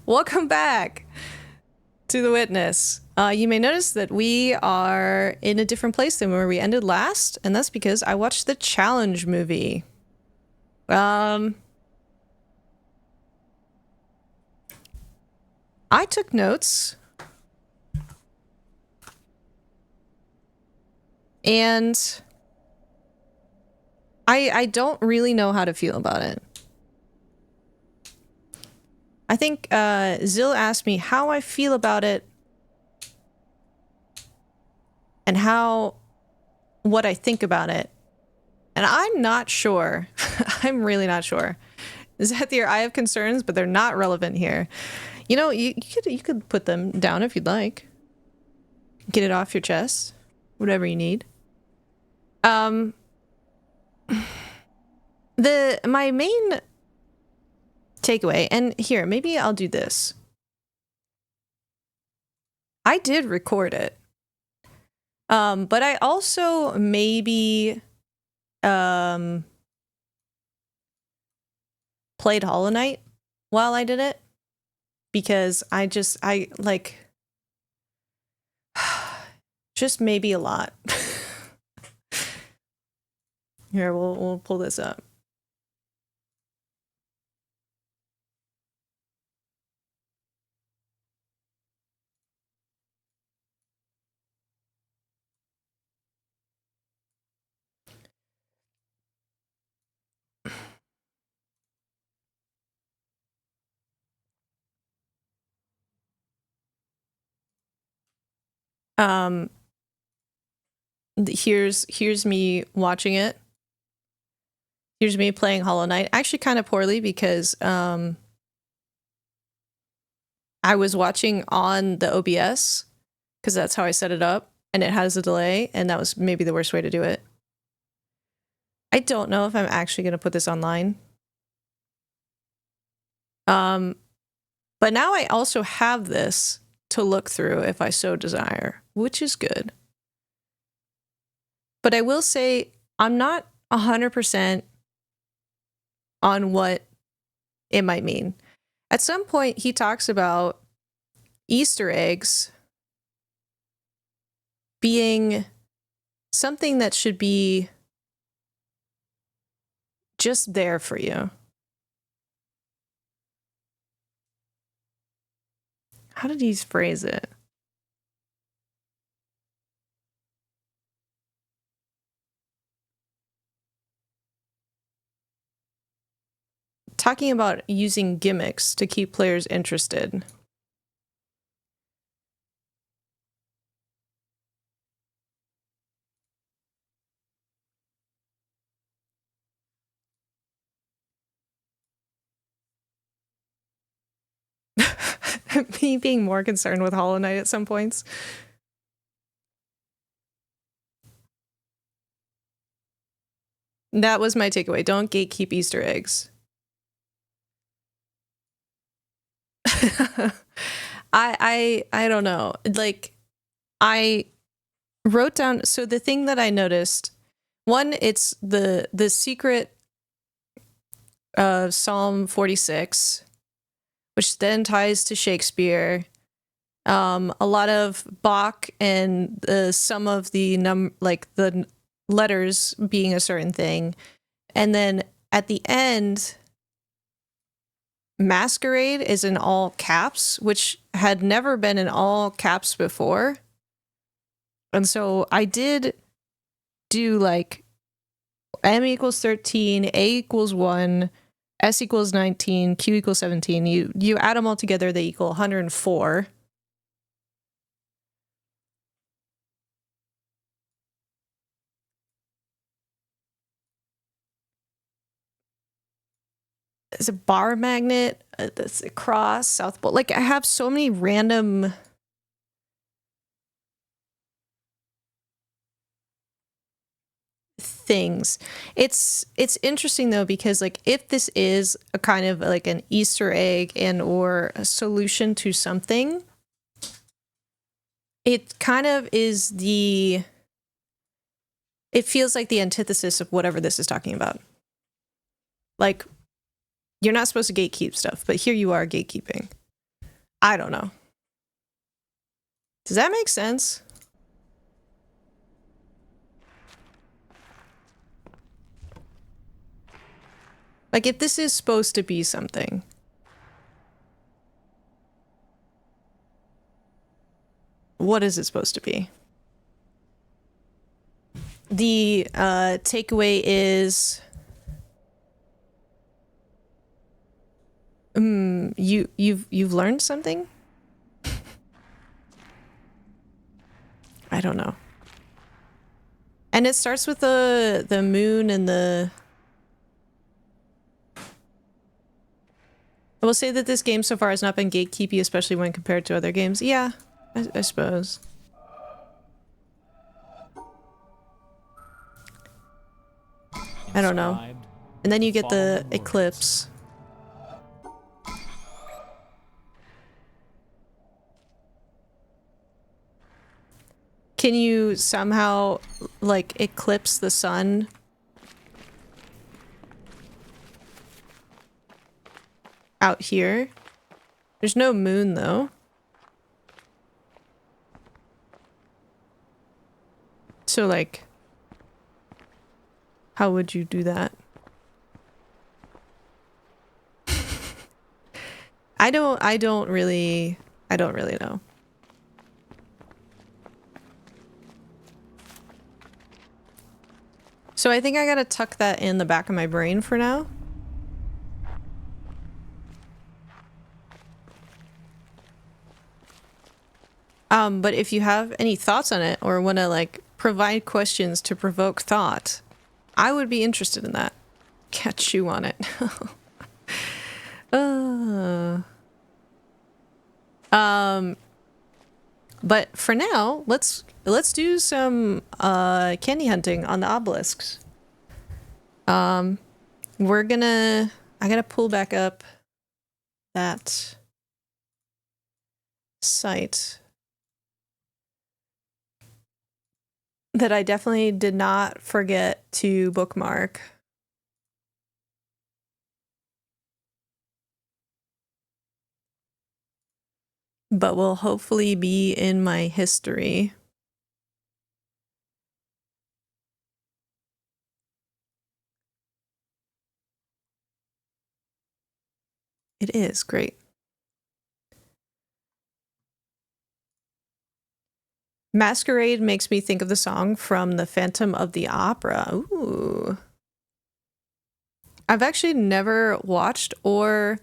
Welcome back to The Witness. You may notice that we are in a different place than where we ended last, and that's because I watched the Challenge movie. I took notes, and I don't really know how to feel about it. I think Zill asked me how I feel about it and what I think about it. And I'm not sure. I'm really not sure. Zethier, I have concerns, but they're not relevant here. You know, you could put them down if you'd like. Get it off your chest. Whatever you need. My main takeaway, and here, maybe I'll do this. I did record it. But I also maybe played Hollow Knight while I did it, because I like just maybe a lot. Here, we'll pull this up. Here's me watching it. Here's me playing Hollow Knight. Actually kind of poorly, because I was watching on the OBS, because that's how I set it up, and it has a delay, and that was maybe the worst way to do it. I don't know if I'm actually going to put this online. But now I also have this to look through if I so desire, which is good. But I will say I'm not 100% on what it might mean. At some point, he talks about Easter eggs being something that should be just there for you. How did he phrase it? Talking about using gimmicks to keep players interested. Me being more concerned with Hollow Knight at some points. That was my takeaway. Don't gatekeep Easter eggs. I don't know. Like, I wrote down, so the thing that I noticed, one, it's the secret of Psalm 46, which then ties to Shakespeare. A lot of Bach and some of the the letters being a certain thing. And then at the end, Masquerade is in all caps, which had never been in all caps before. And so I did do like M equals 13, A equals 1, S equals 19, Q equals 17. You add them all together, they equal 104. It's a bar magnet, that's a cross, South Pole. Like, I have so many random things. It's interesting though, because like, if this is a kind of like an Easter egg and or a solution to something, it kind of is it feels like the antithesis of whatever this is talking about. Like, you're not supposed to gatekeep stuff, but here you are gatekeeping. I don't know. Does that make sense? Like, if this is supposed to be something. What is it supposed to be? The takeaway is you've learned something? I don't know. And it starts with the moon and the... I will say that this game so far has not been gatekeepy, especially when compared to other games. Yeah, I suppose. I don't know. And then you get the eclipse. Can you somehow, like, eclipse the sun? Out here? There's no moon, though. So, like, how would you do that? I don't really know. So I think I gotta tuck that in the back of my brain for now. But if you have any thoughts on it or want to like provide questions to provoke thought, I would be interested in that. Catch you on it. But for now, let's do some candy hunting on the obelisks. I gotta pull back up that site that I definitely did not forget to bookmark. But will hopefully be in my history. It is great. Masquerade makes me think of the song from The Phantom of the Opera. Ooh. I've actually never watched or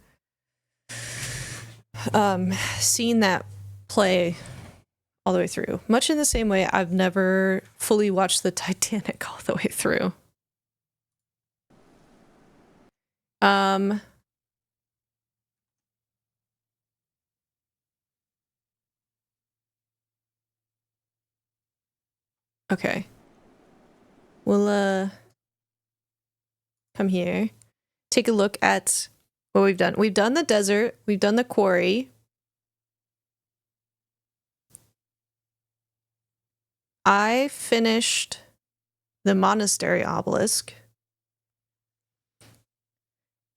seen that play all the way through. Much in the same way I've never fully watched the Titanic all the way through. Okay. We'll come here. Take a look at what we've done. We've done the desert, we've done the quarry. I finished the monastery obelisk.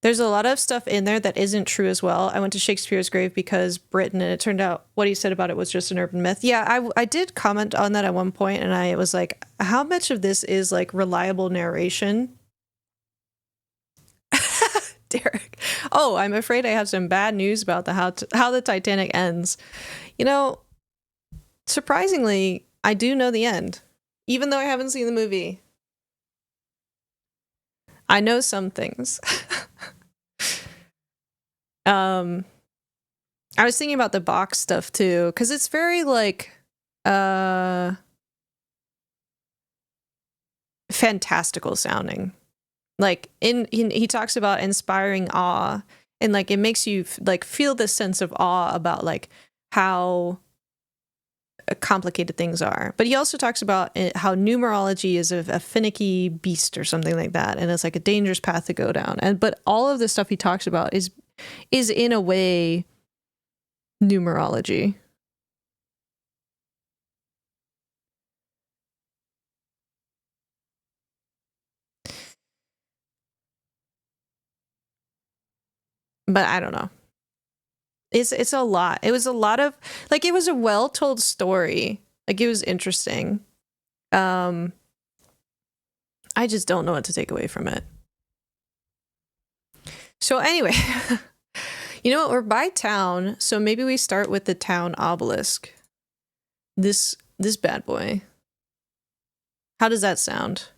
There's a lot of stuff in there that isn't true as well. I went to Shakespeare's grave because Britain, and it turned out what he said about it was just an urban myth. Yeah, I did comment on that at one point, and I was like, how much of this is like reliable narration? Derek. Oh, I'm afraid I have some bad news about how the Titanic ends. You know, surprisingly, I do know the end, even though I haven't seen the movie. I know some things. I was thinking about the box stuff too, because it's very like fantastical sounding. Like he talks about inspiring awe, and like it makes you like feel this sense of awe about like how complicated things are. But he also talks about how numerology is a finicky beast or something like that, and it's like a dangerous path to go down. And but all of the stuff he talks about is in a way numerology. But I don't know. It's a lot. It was a lot of like it was a well-told story. Like it was interesting. I just don't know what to take away from it. So anyway, you know what? We're by town, so maybe we start with the town obelisk. This bad boy. How does that sound?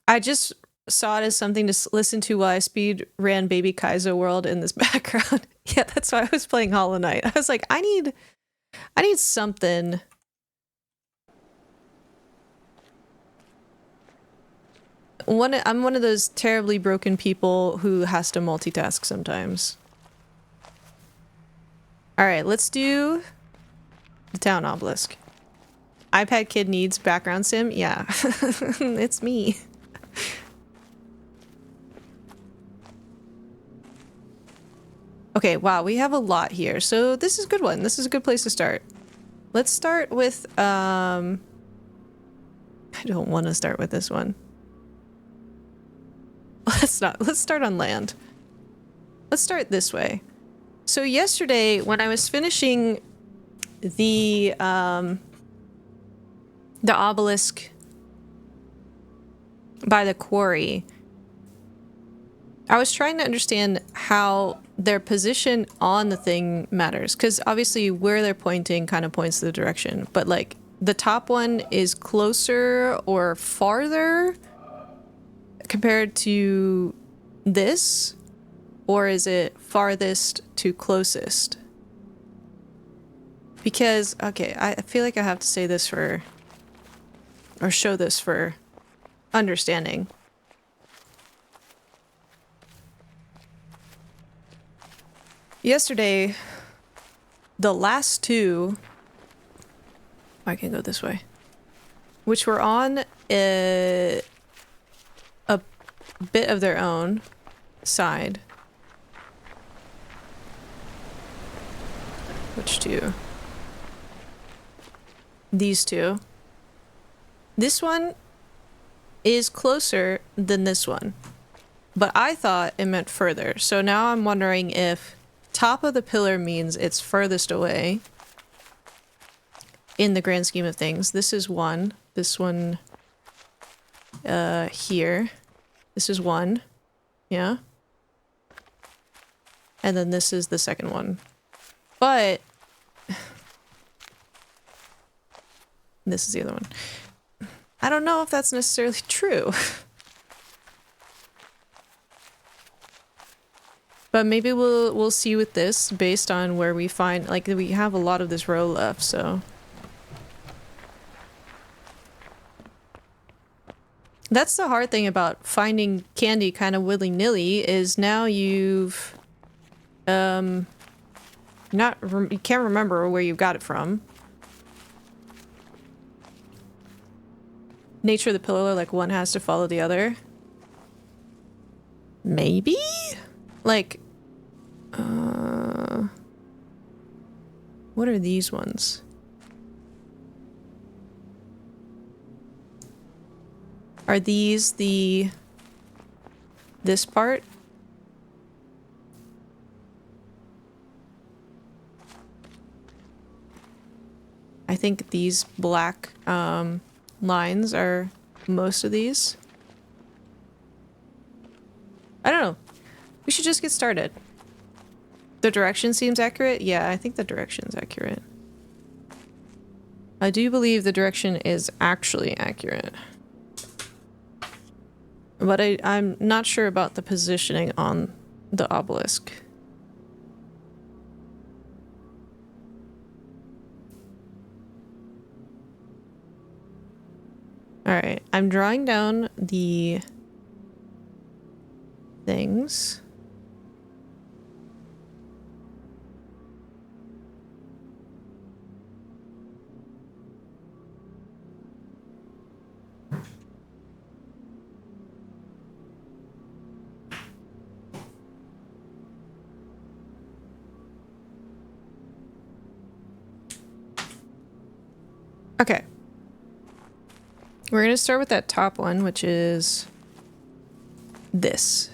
I just saw it as something to listen to while I speed ran Baby Kaizo World in this background. Yeah, that's why I was playing Hollow Knight. I was like, I need something. I'm one of those terribly broken people who has to multitask sometimes. All right, let's do the town obelisk. iPad kid needs background sim? Yeah, it's me. Okay, wow, we have a lot here. So this is a good one. This is a good place to start. Let's start with, I don't want to start with this one. Let's start on land. Let's start this way. So yesterday, when I was finishing the obelisk by the quarry, I was trying to understand how their position on the thing matters, because obviously where they're pointing kind of points the direction, but like the top one is closer or farther compared to this, or is it farthest to closest? Because, okay, I feel like I have to say this for, or show this for understanding. Yesterday, the last two, I can go this way, which were on a bit of their own side. Which two? These two. This one is closer than this one, but I thought it meant further. So now I'm wondering if top of the pillar means it's furthest away in the grand scheme of things. This is one. This one here. This is one. Yeah. And then this is the second one. But this is the other one. I don't know if that's necessarily true. But maybe we'll see with this based on where we find, like, we have a lot of this row left, so. That's the hard thing about finding candy kind of willy-nilly, is now you've you can't remember where you got it from. Nature of the pillar, like one has to follow the other. Maybe? Like, what are these ones? Are these this part? I think these black lines are most of these. I don't know. We should just get started. The direction seems accurate? Yeah, I think the direction's accurate. I do believe the direction is actually accurate. But I'm not sure about the positioning on the obelisk. Alright, I'm drawing down the things. Okay. We're gonna start with that top one, which is this.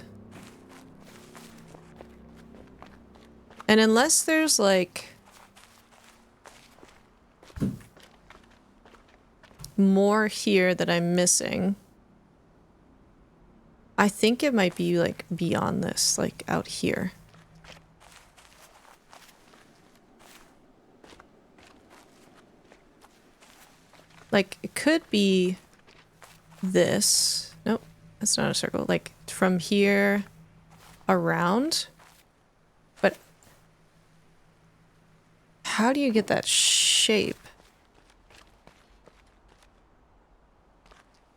And unless there's like more here that I'm missing, I think it might be like beyond this, like out here. Like it could be this. Nope, that's not a circle. Like from here around. But how do you get that shape?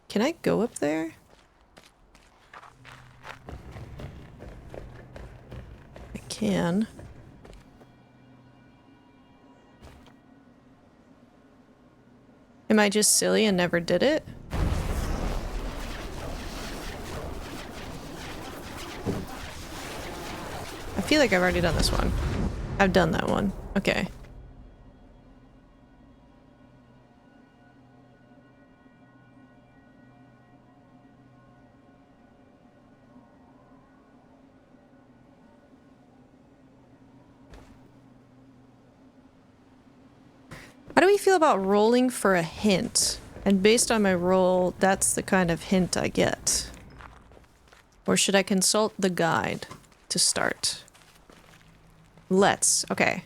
Can I go up there? I can. Am I just silly and never did it? I feel like I've already done this one. I've done that one. Okay. How do we feel about rolling for a hint? And based on my roll, that's the kind of hint I get. Or should I consult the guide to start? Let's. Okay.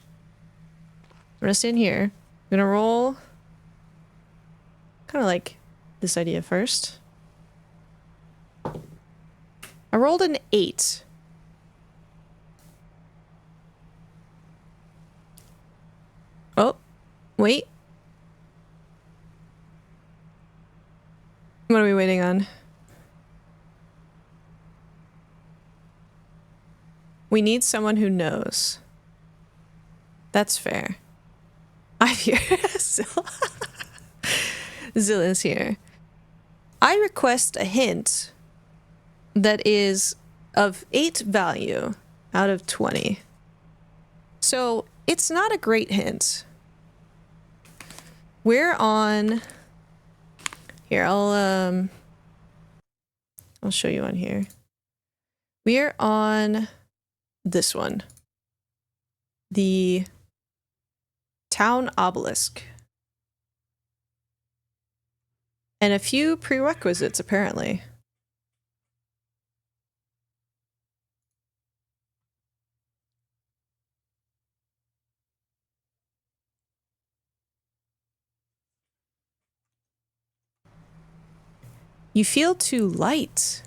I'm gonna stand here. I'm gonna roll. Kind of like this idea first. I rolled an 8. Oh, wait. What are we waiting on? We need someone who knows. That's fair. I'm here. Zilla's here. I request a hint that is of 8 value out of 20. So it's not a great hint. We're on... Here, I'll show you on here. We're on this one. The town obelisk. And a few prerequisites, apparently. You feel too light.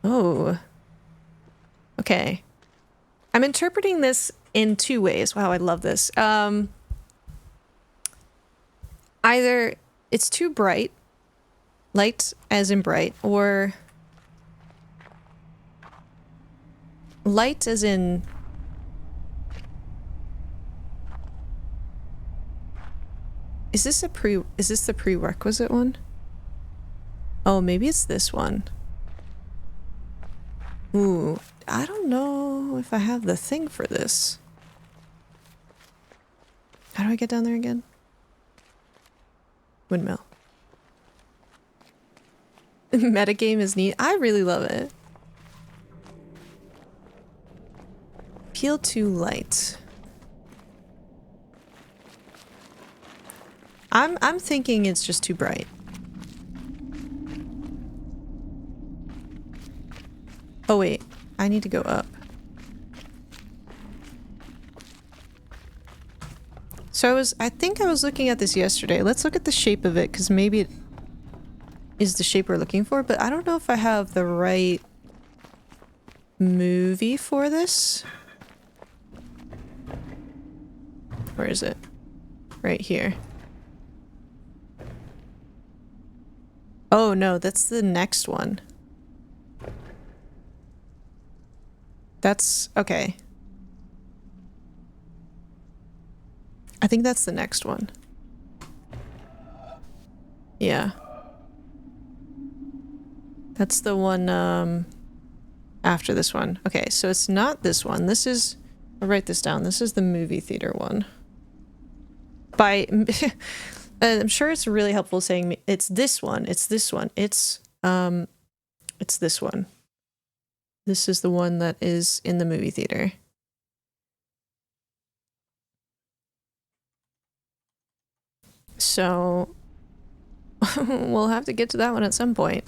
Oh. Okay. I'm interpreting this in 2 ways. Wow, I love this. Either it's too bright, light as in bright, or light as in... Is this the prerequisite one? Oh, maybe it's this one. Ooh, I don't know if I have the thing for this. How do I get down there again? Windmill. Metagame is neat. I really love it. Feel too light. I'm thinking it's just too bright. Oh wait, I need to go up. So I think I was looking at this yesterday. Let's look at the shape of it, because maybe it is the shape we're looking for, but I don't know if I have the right movie for this. Where is it? Right here. Oh no, that's the next one. That's okay. I think that's the next one. Yeah. That's the one after this one. Okay, so it's not this one. This is... I'll write this down. This is the movie theater one. By... I'm sure it's really helpful saying it's this one. It's this one. It's this one. This is the one that is in the movie theater. So we'll have to get to that one at some point.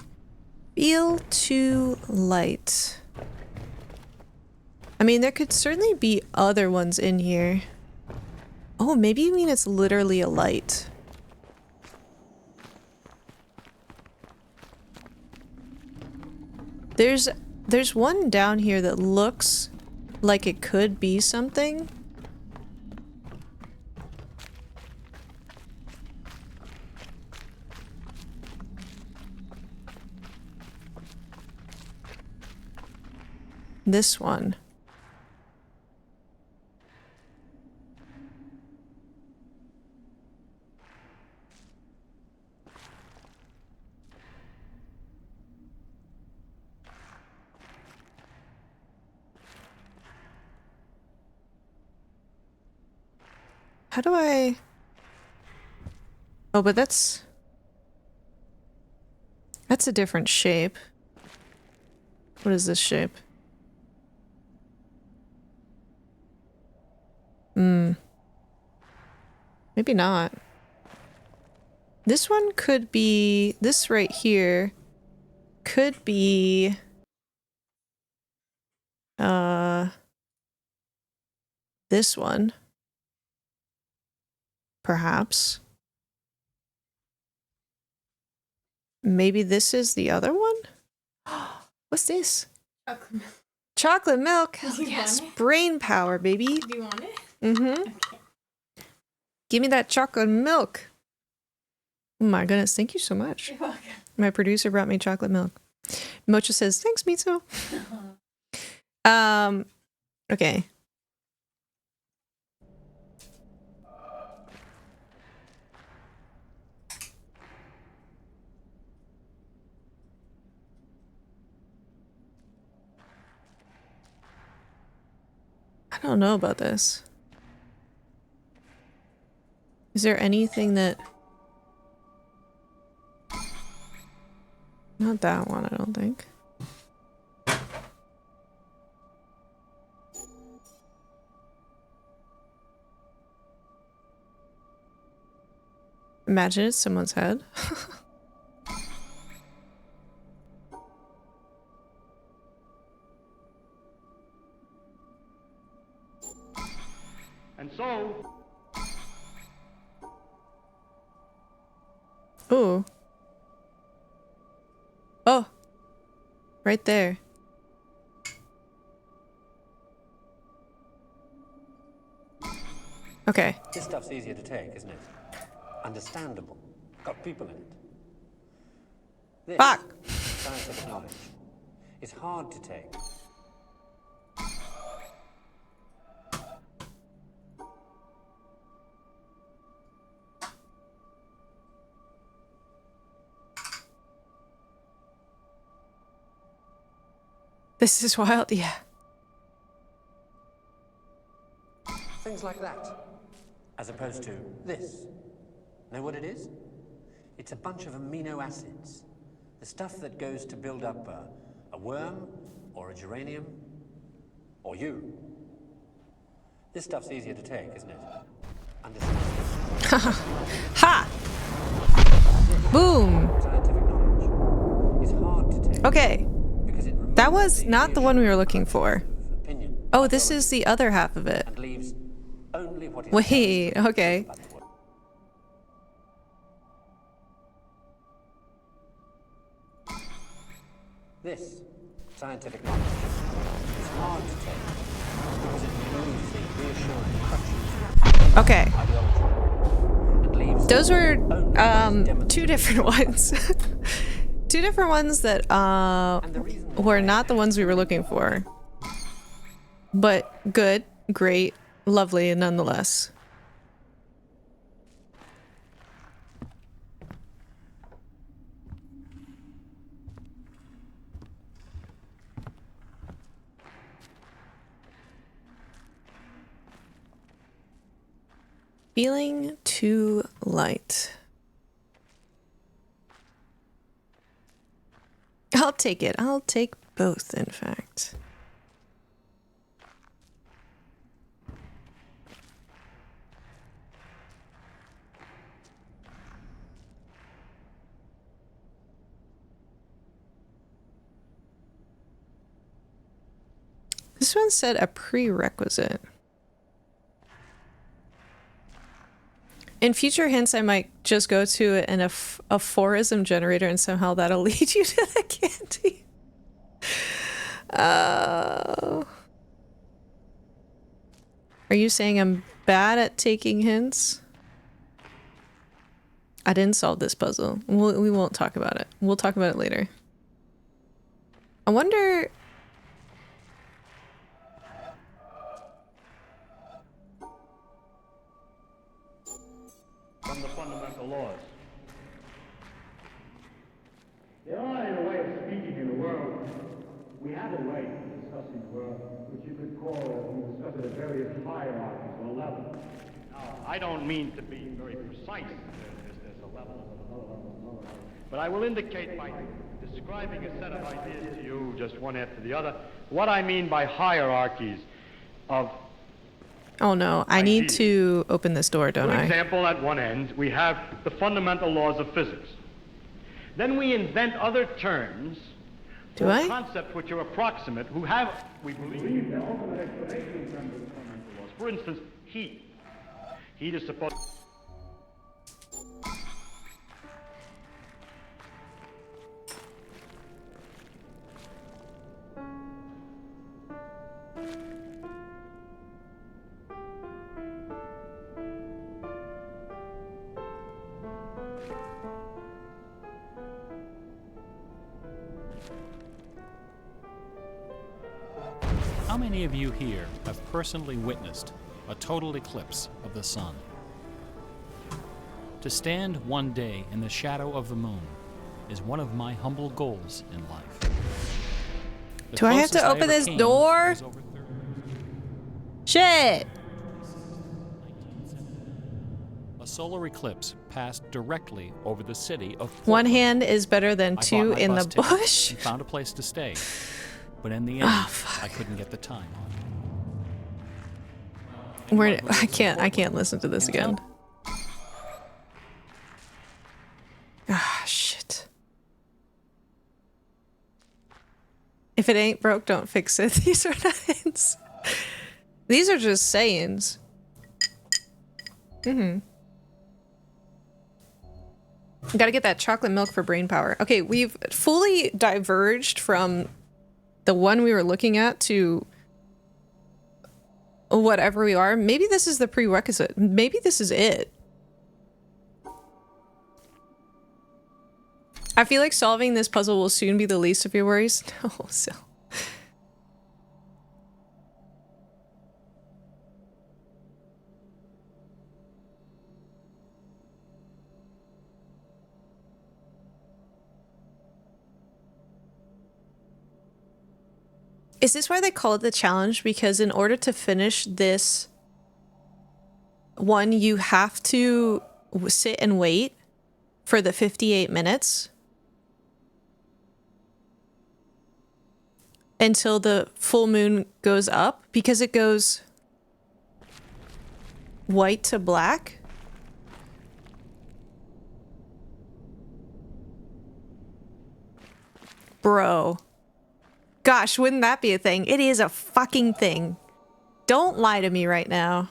Feel too light. I mean, there could certainly be other ones in here. Oh, maybe you mean it's literally a light. There's one down here that looks like it could be something. This one. How do I... Oh, but that's a different shape. What is this shape? Maybe not. This one could be... This right here could be... This one. Perhaps. Maybe this is the other one? What's this? Chocolate milk. Chocolate milk. Do you Yes, want it? brain power, baby. Do you want it? Mm-hmm. Okay. Give me that chocolate milk. Oh my goodness, thank you so much. You're welcome. My producer brought me chocolate milk. Mocha says, thanks, Mitsu. Okay. I don't know about this. Is there anything that... Not that one, I don't think. Imagine it's someone's head. And so, Ooh. Oh. Right there. Okay. This stuff's easier to take, isn't it? Understandable. Got people in it. This, Fuck. scientific knowledge, is hard to take. This is wild, yeah. Things like that. As opposed to this. Know what it is? It's a bunch of amino acids. The stuff that goes to build up a worm, or a geranium, or you. This stuff's easier to take, isn't it? Understand? Ha! Boom! Scientific knowledge is hard to take. Okay. Because it removes That was not the one we were looking for. opinion, Oh, this is the other half of it. and leaves only what is Wait, okay. about the world. This scientific knowledge is hard to take because it removes the reassuring crutches Okay. ideology and leaves Those were only two different ones. Two different ones that and the reason were not the ones we were looking for. But good, great, lovely nonetheless. Feeling too light. I'll take it. I'll take both, in fact. This one said a prerequisite. In future hints, I might just go to an aphorism generator and somehow that'll lead you to the candy. Are you saying I'm bad at taking hints? I didn't solve this puzzle. We won't talk about it. We'll talk about it later. I wonder... From the fundamental laws. There are, in a way of speaking, in the world, we have a way of discussing the world, which you could call, we discuss it, a various hierarchies or levels. Now, I don't mean to be very precise. There's a level, another level, another level. But I will indicate by describing a set of ideas to you, just one after the other, what I mean by hierarchies of... Oh no, I need to open this door, don't I? For example, at one end, we have the fundamental laws of physics. Then we invent other terms or concepts which are approximate, who have, we believe, the ultimate explanation in terms of the fundamental laws. For instance, heat. Heat is supposed... How many of you here have personally witnessed a total eclipse of the sun? To stand one day in the shadow of the moon is one of my humble goals in life. Do I have to open this door? Shit! A solar eclipse passed directly over the city of Portland. One hand is better than two in the bush. And found a place to stay. But in the end, I couldn't get the time on. I can't listen to this again. Ah, shit. If it ain't broke, don't fix it. These are not hints. These are just sayings. Gotta get that chocolate milk for brain power. Okay, we've fully diverged from the one we were looking at to whatever we are. Maybe this is the prerequisite. Maybe this is it. I feel like solving this puzzle will soon be the least of your worries. No, so. Is this why they call it the challenge? Because in order to finish this one, you have to sit and wait for the 58 minutes until the full moon goes up, because it goes white to black. Bro. Gosh, wouldn't that be a thing? It is a fucking thing. Don't lie to me right now.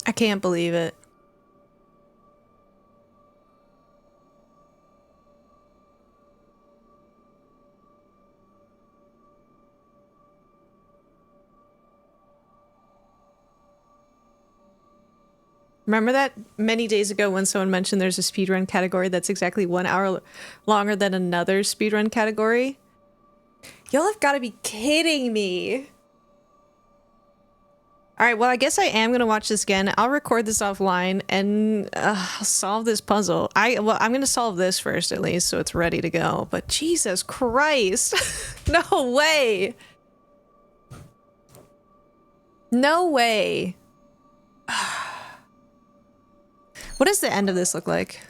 I can't believe it. Remember that many days ago when someone mentioned there's a speedrun category that's exactly 1 hour longer than another speedrun category? Y'all have got to be kidding me. Alright, well, I guess I am going to watch this again. I'll record this offline and I'll solve this puzzle. I'm going to solve this first at least so it's ready to go. But Jesus Christ. No way. No way. What does the end of this look like?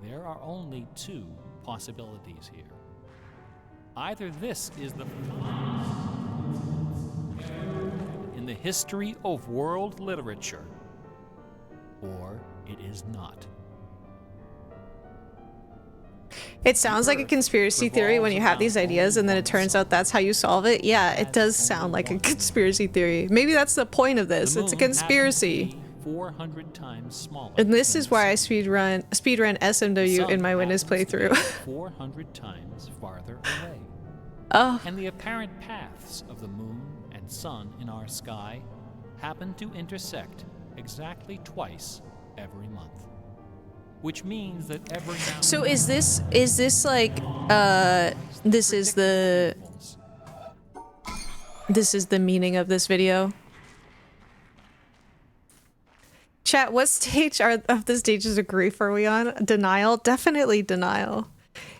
There are only two possibilities here. Either this is the in the history of world literature, or it is not. It sounds like a conspiracy theory when you have these ideas and then it turns out that's how you solve it. Yeah, it does sound like a conspiracy theory. Maybe that's the point of this. It's a conspiracy. 400 times smaller. And this is why I speedrun SMW in my Windows playthrough. 400 times farther away. Oh. And the apparent paths of the moon and sun in our sky happen to intersect exactly twice every month. Which means that every now So is this like this is the meaning of this video? Chat, what stage of the stages of grief are we on? Denial? Definitely denial.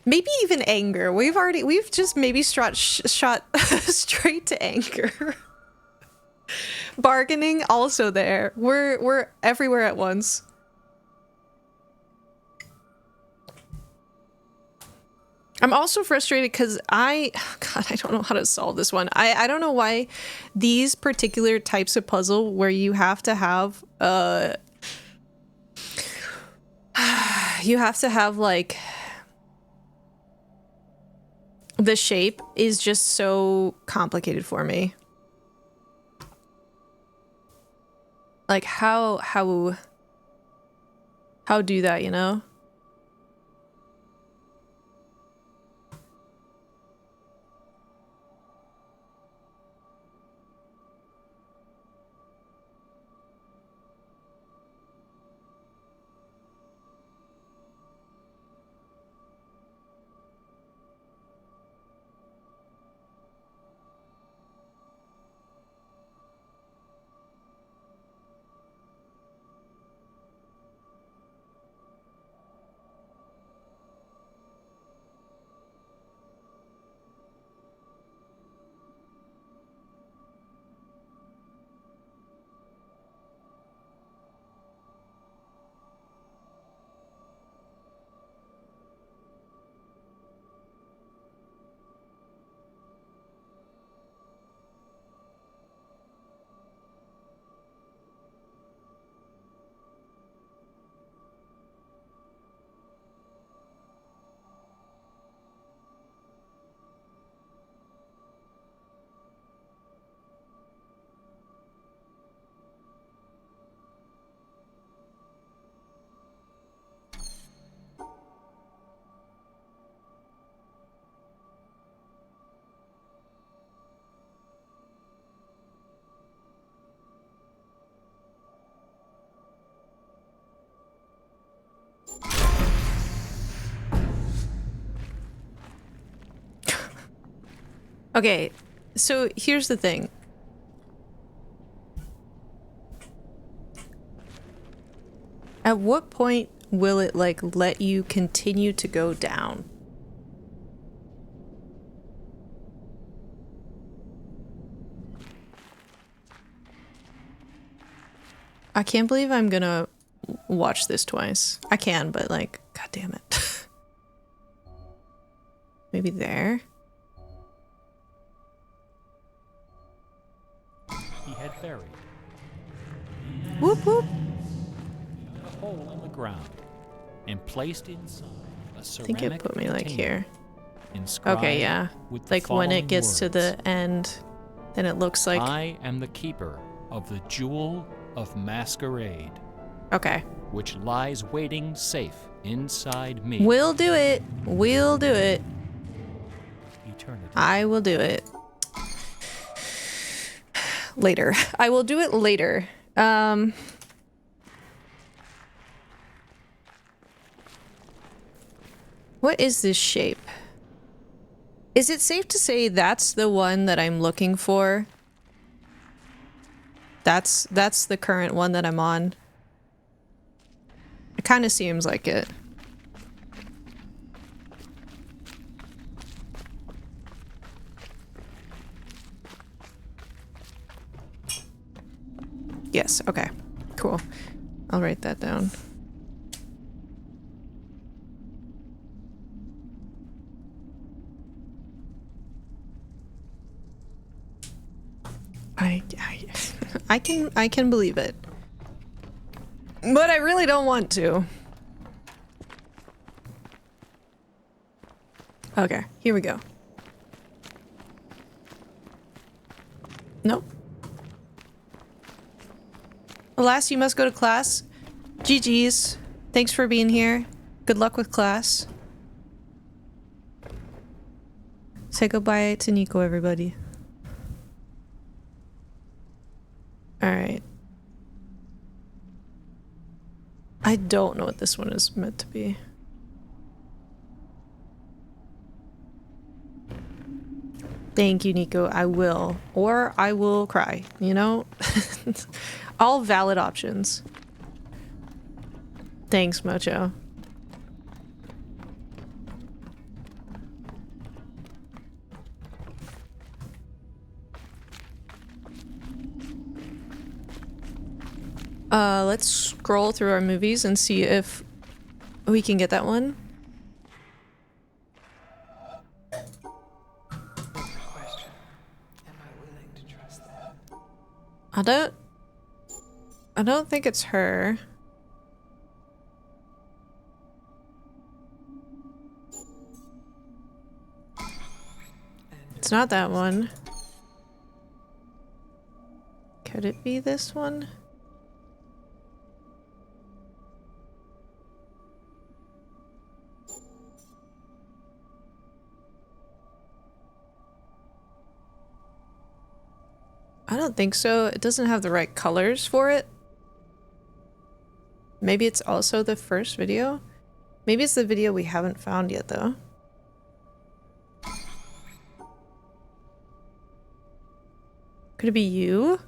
Maybe even anger. We've just maybe shot straight to anger. Bargaining also there. We're everywhere at once. I'm also frustrated because God, I don't know how to solve this one. I don't know why these particular types of puzzle where you have to have like the shape is just so complicated for me. Like how do that, you know? Okay, so here's the thing. At what point will it like let you continue to go down? I can't believe I'm gonna watch this twice. I can, but like, god damn it. Maybe there? he had buried Whoop whoop. a hole in the ground and placed inside a I ceramic think it put me like container here. inscribed Okay, yeah. with the Like when it following gets to words. the end, then it looks like... I am the keeper of the jewel of masquerade, Okay. which lies waiting safe inside me. We'll do it. We'll do it. Eternity. I will do it. Later. I will do it later. What is this shape? Is it safe to say that's the one that I'm looking for? That's the current one that I'm on. It kind of seems like it. Yes, okay. Cool. I'll write that down. I can believe it. But I really don't want to. Okay, here we go. Nope. Alas, you must go to class. GG's. Thanks for being here. Good luck with class. Say goodbye to Nico, everybody. Alright. I don't know what this one is meant to be. Thank you, Nico. I will. Or I will cry, you know? All valid options. Thanks, Mocho. Let's scroll through our movies and see if we can get that one. Question. Am I willing to trust that? I don't think it's her. It's not that one. Could it be this one? I don't think so. It doesn't have the right colors for it. Maybe it's also the first video. Maybe it's the video we haven't found yet, though. Could it be you?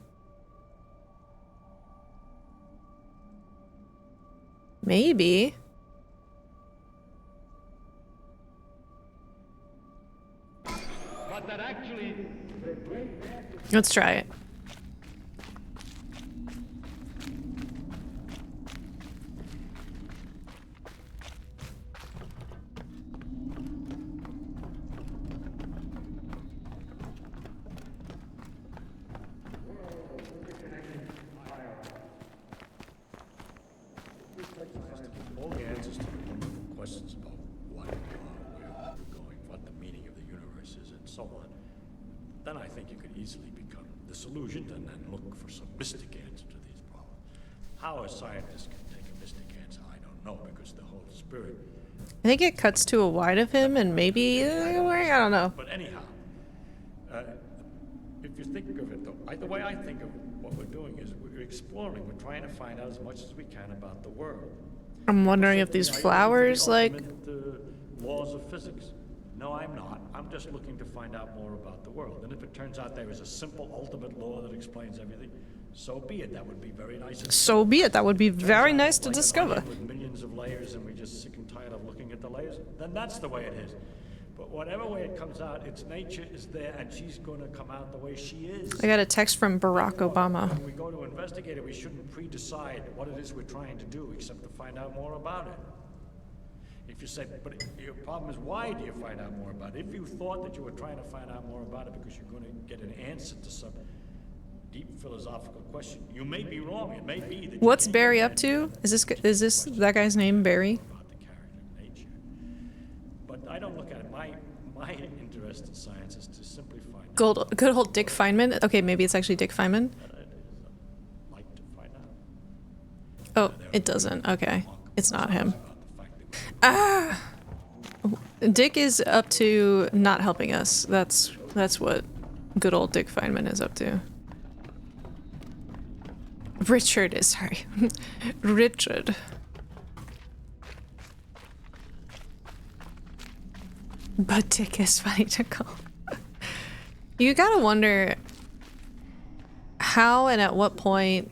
Maybe. But that actually... Let's try it. All the answers to the wonderful questions about what we are, where we're going, what the meaning of the universe is, and so on, then I think you could easily become disillusioned and then look for some mystic answer to these problems. How a scientist can take a mystic answer, I don't know, because the whole spirit... I think it cuts to a wide of him and maybe... I don't know. But anyhow, if you think of it, though, the way I think of what we're doing is we're exploring, we're trying to find out as much as we can about the world. I'm wondering if these flowers, like... Laws of physics. No, I'm not. I'm just looking to find out more about the world. And if it turns out there is a simple ultimate law that explains everything, so be it. That would be very nice. So be it. That would be very nice to discover. With millions of layers and we're just sick and tired of looking at the layers, then that's the way it is. But whatever way it comes out, its nature is there and she's going to come out the way she is. I got a text from Barack Obama. When we go to investigate it, we shouldn't pre-decide what it is we're trying to do, except to find out more about it. If you say, but your problem is, why do you find out more about it? If you thought that you were trying to find out more about it because you're going to get an answer to some deep philosophical question, you may be wrong. It may be that. What's Barry up to? Is this that guy's name, Barry? About the character of nature. But I don't look at it. My interest in science is to simply find out. Good old Dick Feynman. Okay, maybe it's actually Dick Feynman. Like to find out. Oh, it doesn't. Okay, it's not him. Ah! Dick is up to not helping us. That's what good old Dick Feynman is up to. Richard is, sorry. Richard. But Dick is funny to call. You gotta wonder how and at what point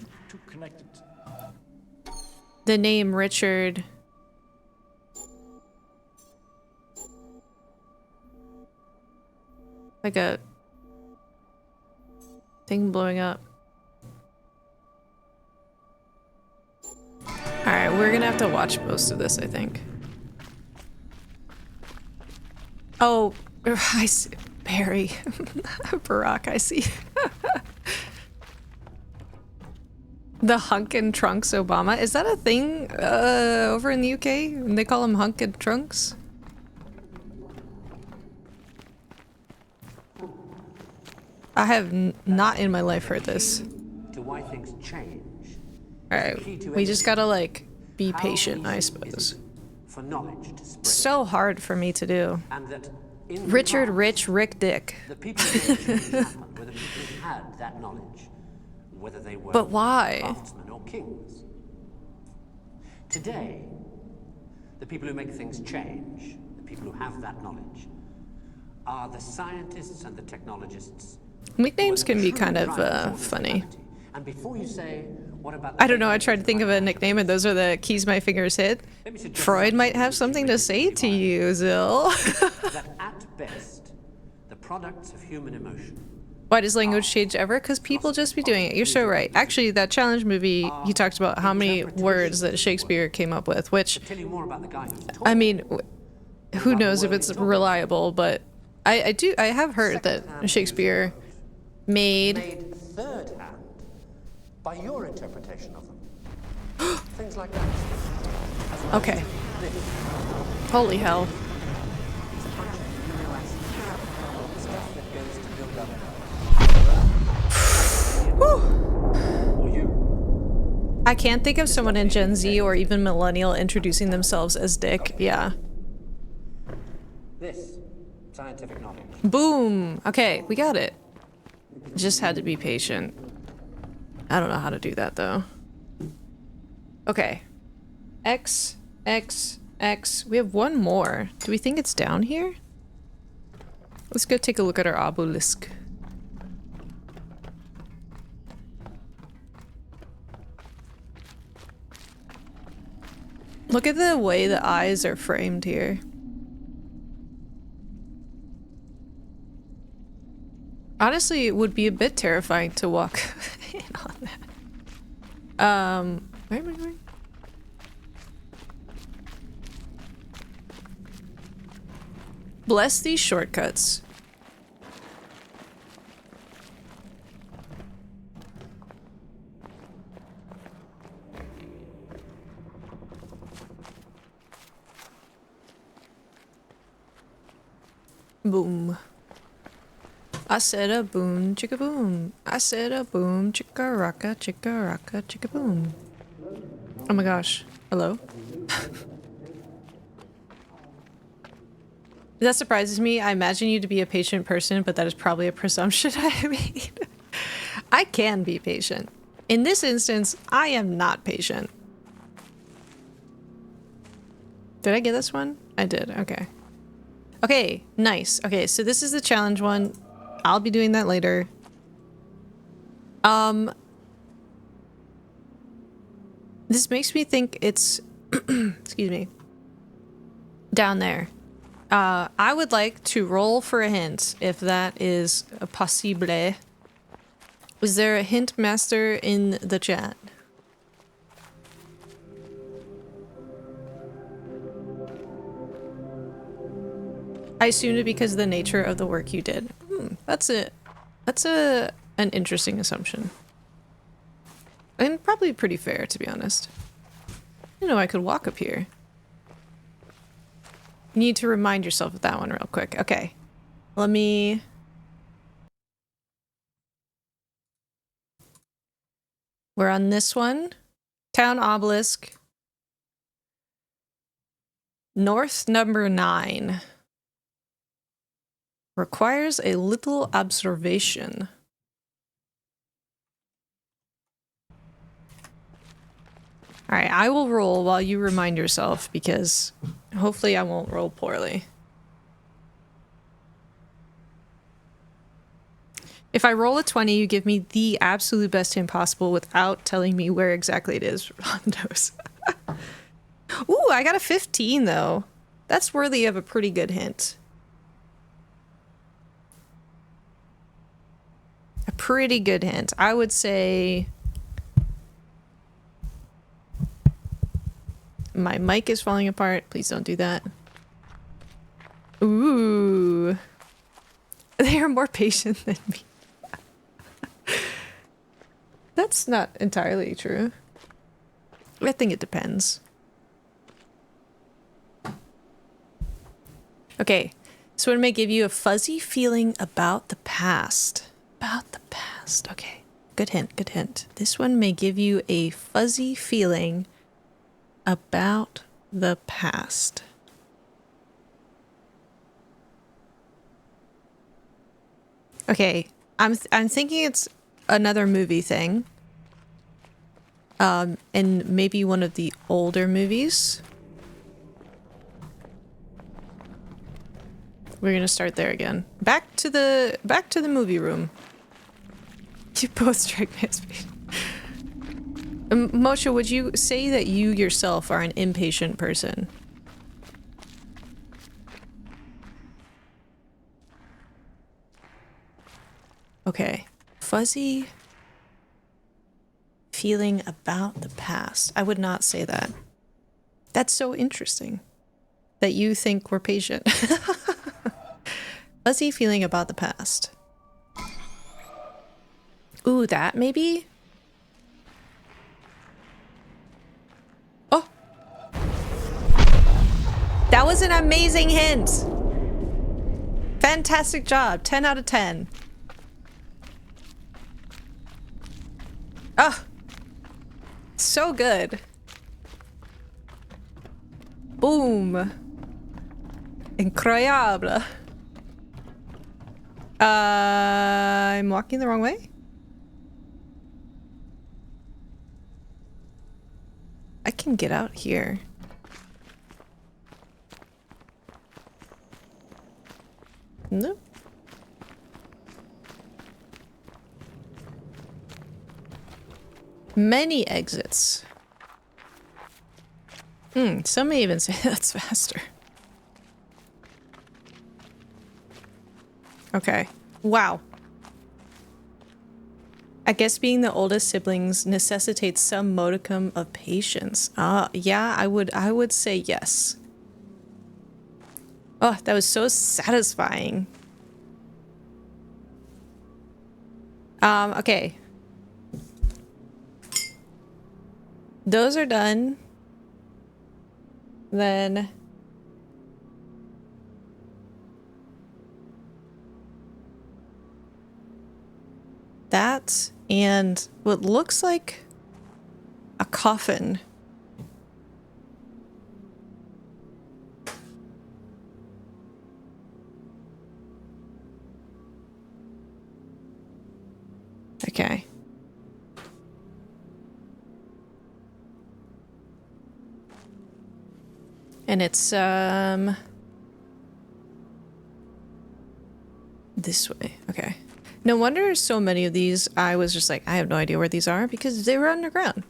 the name Richard like a thing blowing up. Alright, we're gonna have to watch most of this, I think. Oh, I see. Barry. Barack, I see. The hunk and trunks Obama. Is that a thing over in the UK? And they call them hunk and trunks? I have not in my life heard this. To why things change. Alright, we just gotta like be patient, I suppose. For knowledge to spread. So hard for me to do. And that in Richard the past, Rich Rick Dick. the people who made change happen were the people who had that knowledge, whether they were But why? craftsmen or kings. Today, the people who make things change, the people who have that knowledge, are the scientists and the technologists. Nicknames can be kind of funny. And before you say, what about I don't know, I tried to think of a nickname and those are the keys my fingers hit. Freud might have something to say to you, Zill. that at best, the products of human emotion. Why does language change ever? Because people just be doing it. You're so right. Actually, that challenge movie, he talks about how many words that Shakespeare came up with, which, Tell you more about the guy who's talking. I mean, who knows if it's reliable, but I have heard that Shakespeare made third hand by your interpretation of them. Things like that. okay. Holy hell. Stuff that goes to build up. Woo. I can't think of someone in Gen Z or even Millennial introducing themselves as Dick. Yeah. This scientific knowledge. Boom. Okay, we got it. Just had to be patient. I don't know how to do that though. Okay. X, X, X. We have one more. Do we think it's down here? Let's go take a look at our obelisk. Look at the way the eyes are framed here. Honestly, it would be a bit terrifying to walk in on that. Where am I going? Bless these shortcuts. Boom. I said a boom, chicka boom. I said a boom, chicka rocka, chicka boom. Oh my gosh. Hello? That surprises me. I imagine you to be a patient person, but that is probably a presumption I made. I can be patient. In this instance, I am not patient. Did I get this one? I did. Okay. Okay, nice. Okay, so this is the challenge one. I'll be doing that later. This makes me think it's excuse me. Down there. I would like to roll for a hint, if that is possible. Is there a hint master in the chat? I assumed it because of the nature of the work you did. That's an interesting assumption. And probably pretty fair, to be honest. You know, I could walk up here. You need to remind yourself of that one real quick. Okay. Let me... We're on this one. Town obelisk. North number 9. Requires a little observation. Alright, I will roll while you remind yourself, because hopefully I won't roll poorly. If I roll a 20, you give me the absolute best hint possible without telling me where exactly it is on the nose. Ooh, I got a 15 though. That's worthy of a pretty good hint. A pretty good hint. I would say... My mic is falling apart. Please don't do that. Ooh. They are more patient than me. That's not entirely true. I think it depends. Okay, this one may give you a fuzzy feeling about the past. About the past. Okay, good hint, good hint. This one may give you a fuzzy feeling about the past. Okay, I'm thinking it's another movie thing. And maybe one of the older movies. We're gonna start there again. Back to the movie room. You both strike me as patient. Moshe, would you say that you yourself are an impatient person? Okay. Fuzzy feeling about the past. I would not say that. That's so interesting that you think we're patient. Fuzzy feeling about the past. Ooh, that maybe? Oh! That was an amazing hint! Fantastic job. 10 out of 10. Oh! So good. Boom. Incroyable. I'm walking the wrong way? I can get out here. Nope. Many exits. Some may even say that's faster. Okay. Wow. I guess being the oldest siblings necessitates some modicum of patience. Yeah, I would say yes. Oh, that was so satisfying. Okay. Those are done. Then that and what looks like a coffin. Okay. And it's this way. Okay. No wonder so many of these I was just like, I have no idea where these are because they were underground.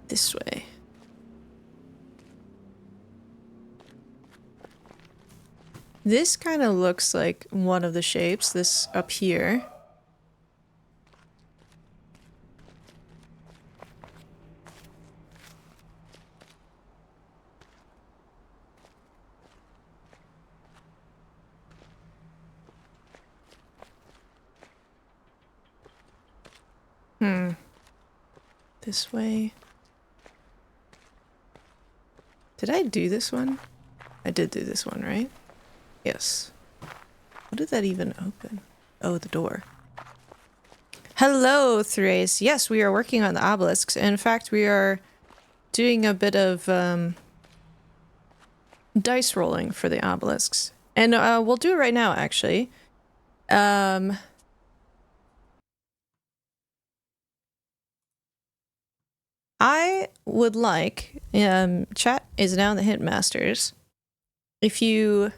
This way. This kind of looks like one of the shapes, this up here. This way. Did I do this one? I did do this one, right? Yes. What did that even open? Oh, the door. Hello, Thrace. Yes, we are working on the obelisks. In fact, we are doing a bit of dice rolling for the obelisks. And we'll do it right now, actually. I would like, chat is now the hint masters. If you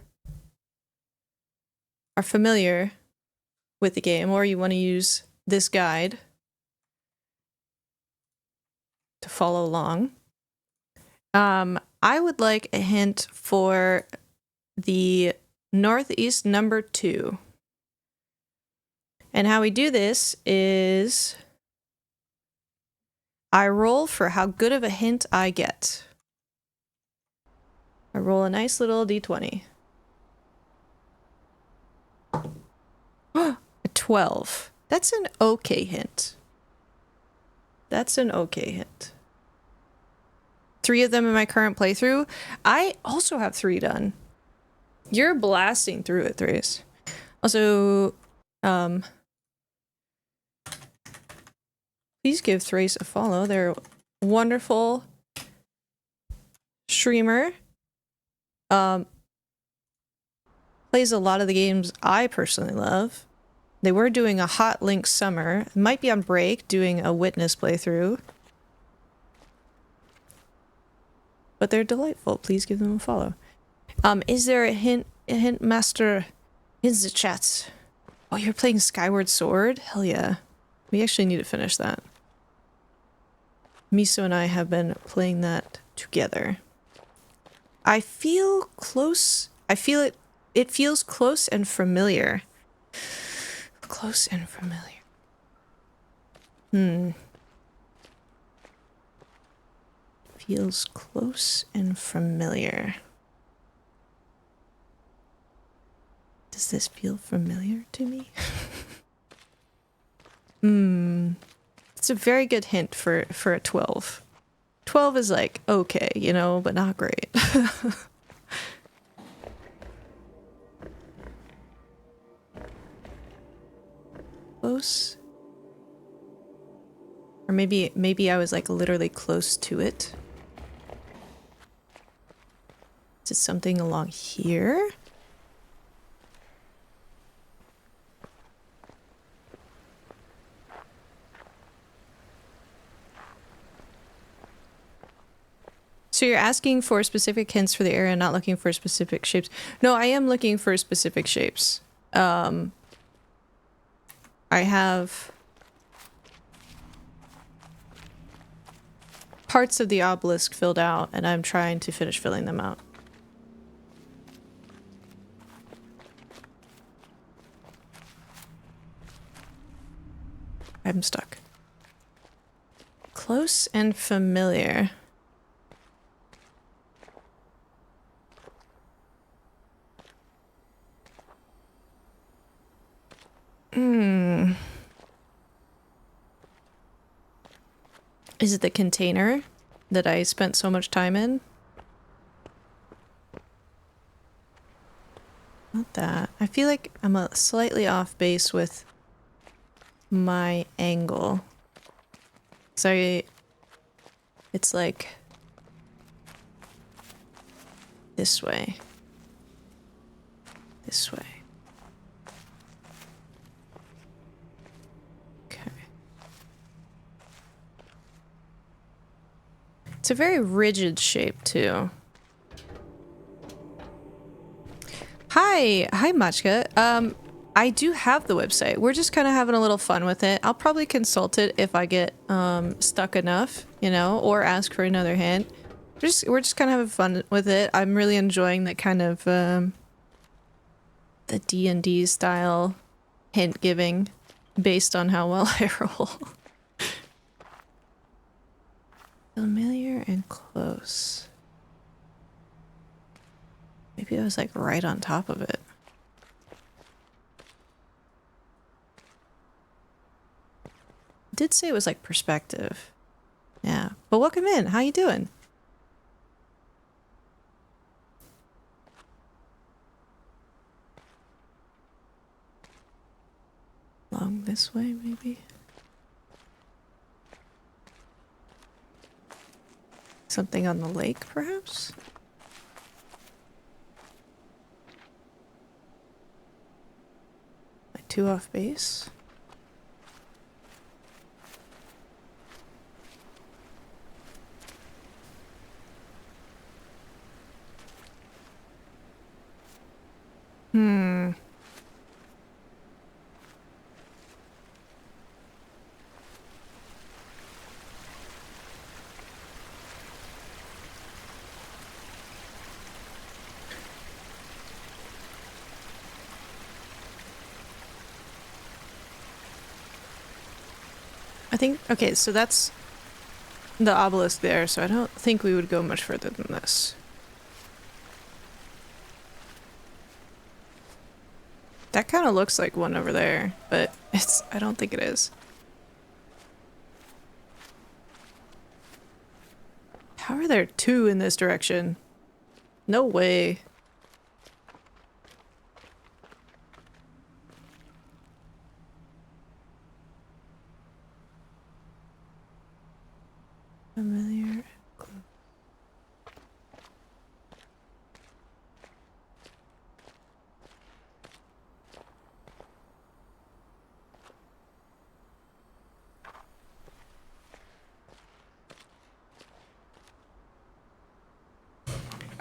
are familiar with the game or you want to use this guide to follow along, I would like a hint for the northeast number 2. And how we do this is I roll for how good of a hint I get. I roll a nice little d20. A 12. That's an okay hint. That's an okay hint. 3 of them in my current playthrough. I also have 3 done. You're blasting through it, Thrace. Also, please give Thrace a follow. They're a wonderful streamer. Plays a lot of the games I personally love. They were doing a Hot Link Summer. Might be on break doing a Witness playthrough. But they're delightful. Please give them a follow. Is there a hint master in the chat? Oh, you're playing Skyward Sword? Hell yeah. We actually need to finish that. Miso and I have been playing that together. I feel close. I feel it. It feels close and familiar. Close and familiar. Feels close and familiar. Does this feel familiar to me? It's a very good hint for a 12. 12 is like, okay, you know, but not great. Close. Or maybe I was like literally close to it. Is it something along here? So you're asking for specific hints for the area, not looking for specific shapes. No, I am looking for specific shapes. I have parts of the obelisk filled out, and I'm trying to finish filling them out. I'm stuck. Close and familiar. Is it the container that I spent so much time in? Not that. I feel like I'm a slightly off base with my angle. So it's like this way. This way. It's a very rigid shape, too. Hi, Machka. I do have the website. We're just kind of having a little fun with it. I'll probably consult it if I get stuck enough, you know, or ask for another hint. We're just kind of having fun with it. I'm really enjoying that kind of the D&D style hint giving based on how well I roll. Familiar and close. Maybe I was like right on top of it. It did say it was like perspective. Yeah. But welcome in. How you doing? Along this way, maybe? Something on the lake, perhaps? Like 2 off base? I think, okay, so that's the obelisk there, so I don't think we would go much further than this. That kind of looks like one over there, but I don't think it is. How are there two in this direction? No way. Familiar.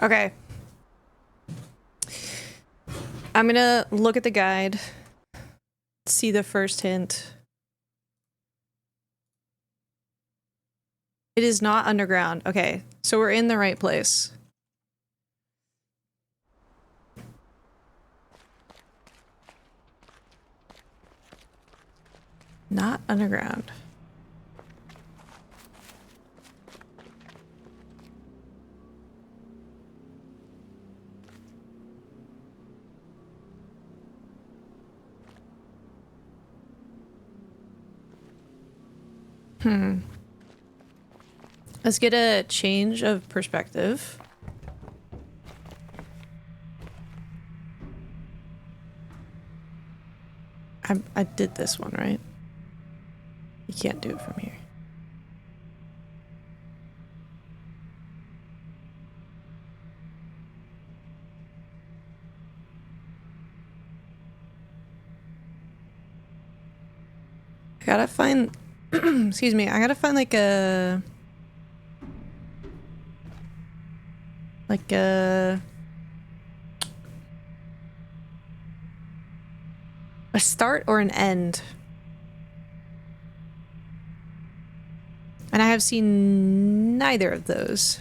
Okay. I'm gonna look at the guide, see the first hint. It is not underground. Okay, so we're in the right place. Not underground. Let's get a change of perspective. I did this one, right? You can't do it from here. I gotta find excuse me, I gotta find like a start or an end. And I have seen neither of those.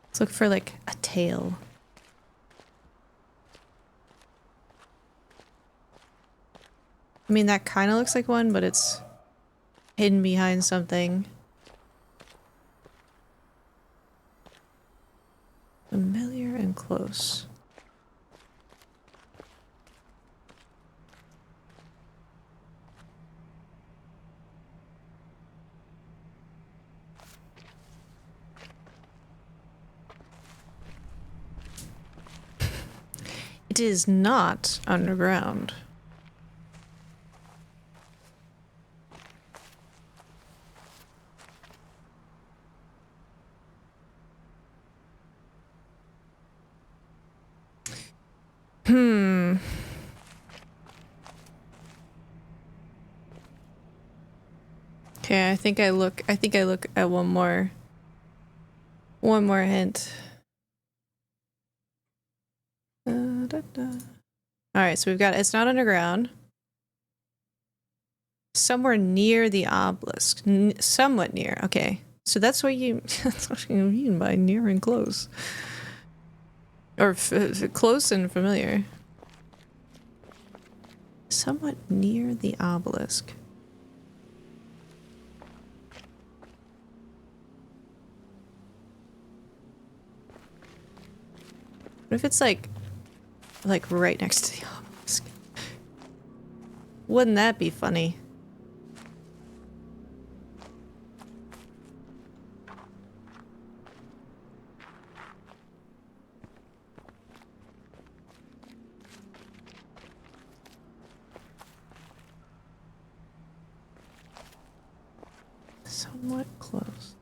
Let's look for like a tail. I mean, that kind of looks like one, but it's hidden behind something. Familiar and close. It is not underground. Okay, I think I look at one more hint. Alright, so we've got it's not underground. Somewhere near the obelisk. Somewhat near. Okay. So that's what you mean by near and close. Or close and familiar. Somewhat near the obelisk. What if it's like right next to the obelisk? Wouldn't that be funny? Somewhat close.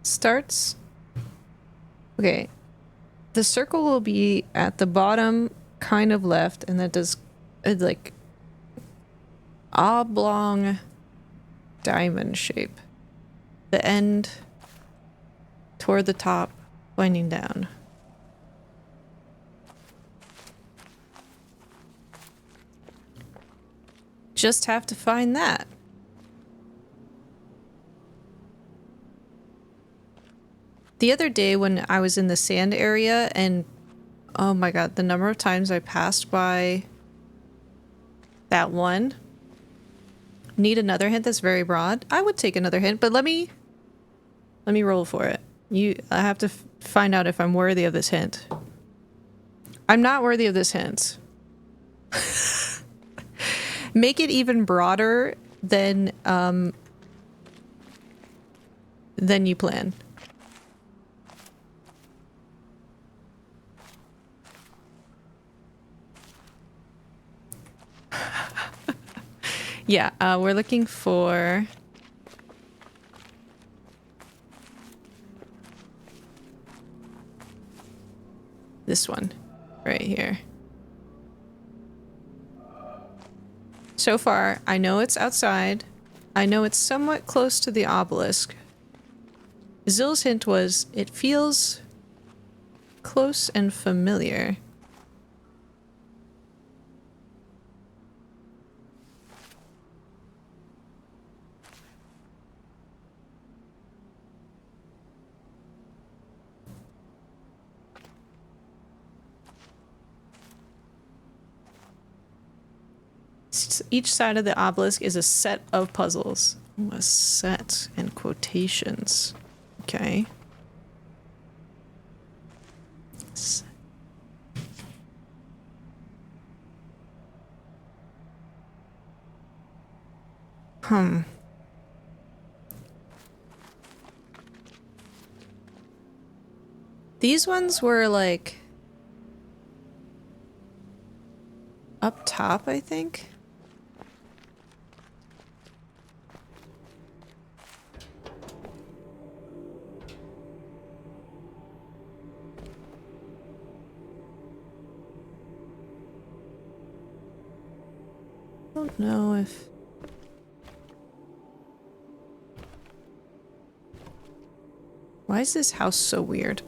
Starts. Okay. The circle will be at the bottom, kind of left, and that does like oblong diamond shape. The end toward the top, winding down. Just have to find that. The other day when I was in the sand area and oh my god, the number of times I passed by that one. Need another hint that's very broad? I would take another hint, but let me roll for it. I have to find out if I'm worthy of this hint. I'm not worthy of this hint. Make it even broader than you plan. Yeah, we're looking for this one right here. So far, I know it's outside. I know it's somewhat close to the obelisk. Zill's hint was, it feels close and familiar. Each side of the obelisk is a set of puzzles. Ooh, a set in quotations. Okay. These ones were like up top, I think. I don't know if... Why is this house so weird?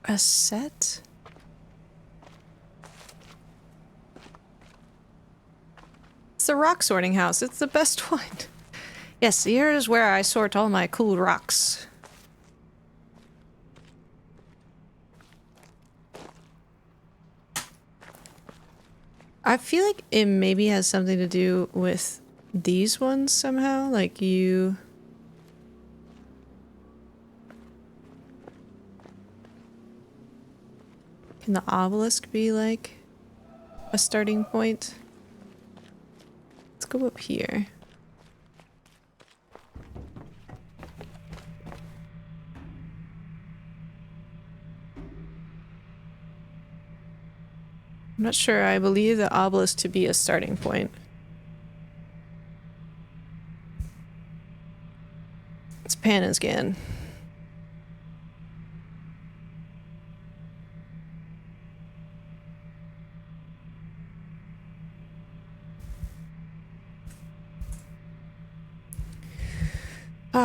A set? It's the rock sorting house. It's the best one. Yes, here is where I sort all my cool rocks. I feel like it maybe has something to do with these ones somehow. Like you... Can the obelisk be like a starting point? Let's go up here. I'm not sure. I believe the obelisk to be a starting point. It's pan and scan.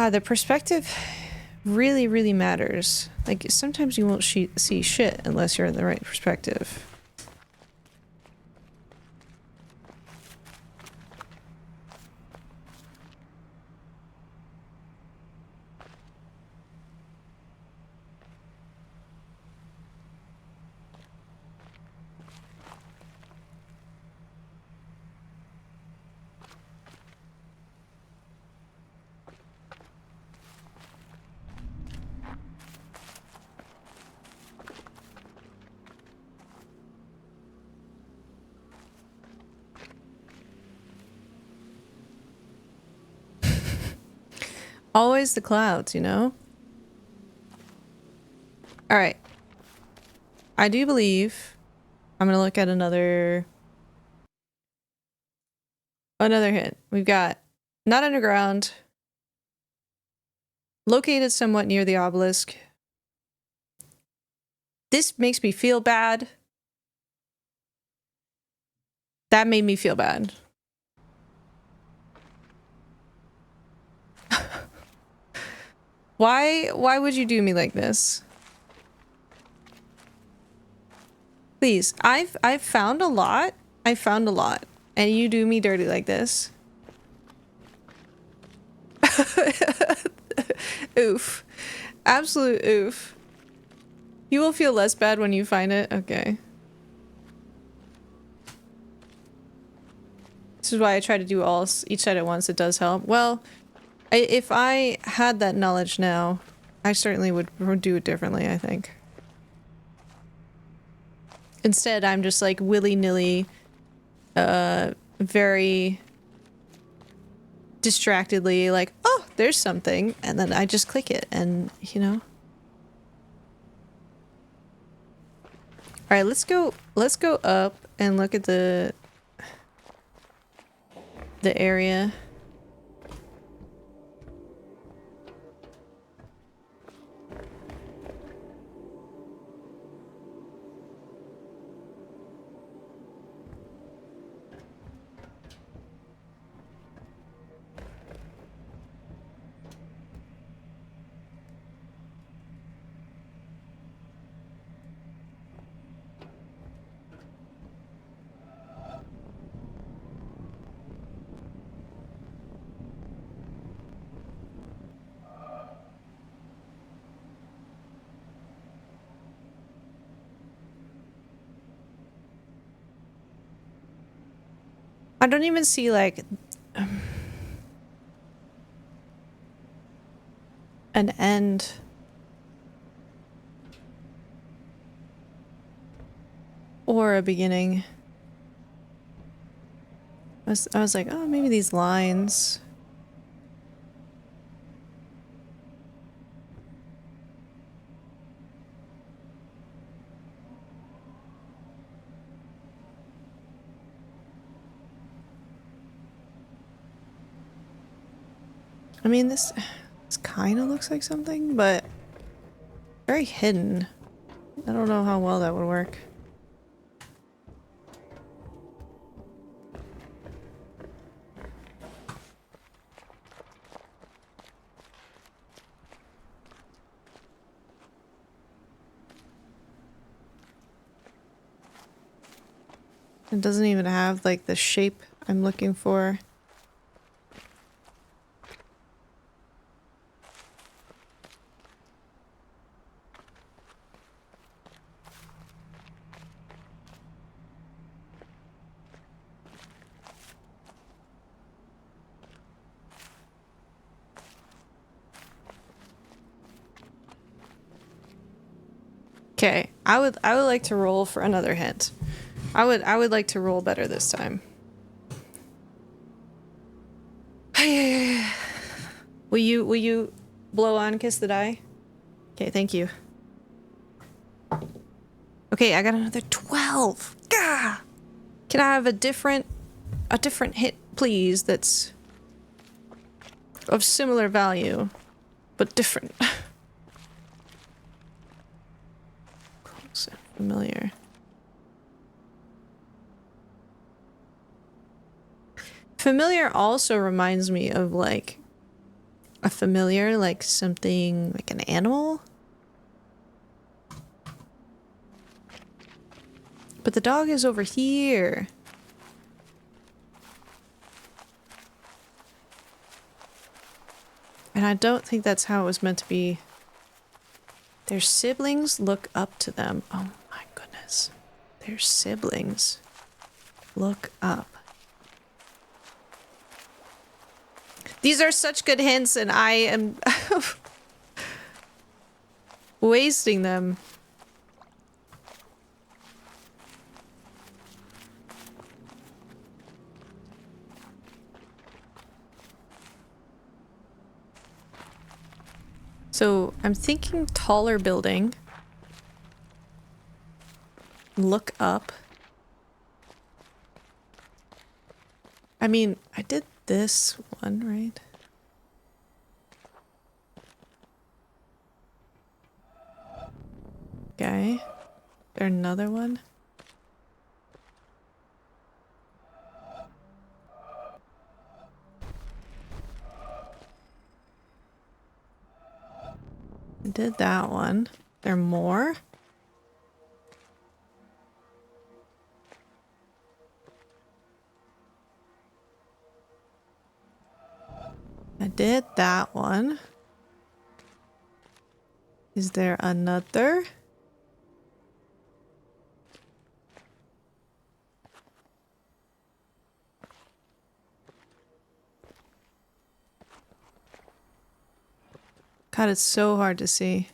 The perspective really, really matters. Like, sometimes you won't see shit unless you're in the right perspective. Always the clouds, you know? Alright. I do believe I'm gonna look at another hint. We've got not underground, located somewhat near the obelisk. This makes me feel bad. That made me feel bad. Why would you do me like this? Please, I've found a lot. I found a lot. And you do me dirty like this. Oof. Absolute oof. You will feel less bad when you find it? Okay. This is why I try to do each side at once. It does help. Well, if I had that knowledge now, I certainly would do it differently, I think. Instead, I'm just like willy-nilly, very distractedly like, oh, there's something, and then I just click it, and, you know. Alright, let's go up and look at the area. I don't even see, like, an end. Or a beginning. I was like, oh, maybe these lines. I mean, this kind of looks like something, but very hidden. I don't know how well that would work. It doesn't even have, like, the shape I'm looking for. Okay, I would like to roll for another hint. I would like to roll better this time. Will you blow on Kiss the Die? Okay, thank you. Okay, I got another 12. Gah! Can I have a different hit, please, that's of similar value, but different? Close and familiar. Familiar also reminds me of, like, a familiar, like something like an animal. But the dog is over here. And I don't think that's how it was meant to be. Their siblings look up to them. Oh my goodness. Their siblings look up. These are such good hints, and I am wasting them. So I'm thinking taller building. Look up. I mean, I did this one, right? Okay. Is there another one? Did that one. There more? I did that one. Is there another? God, it's so hard to see.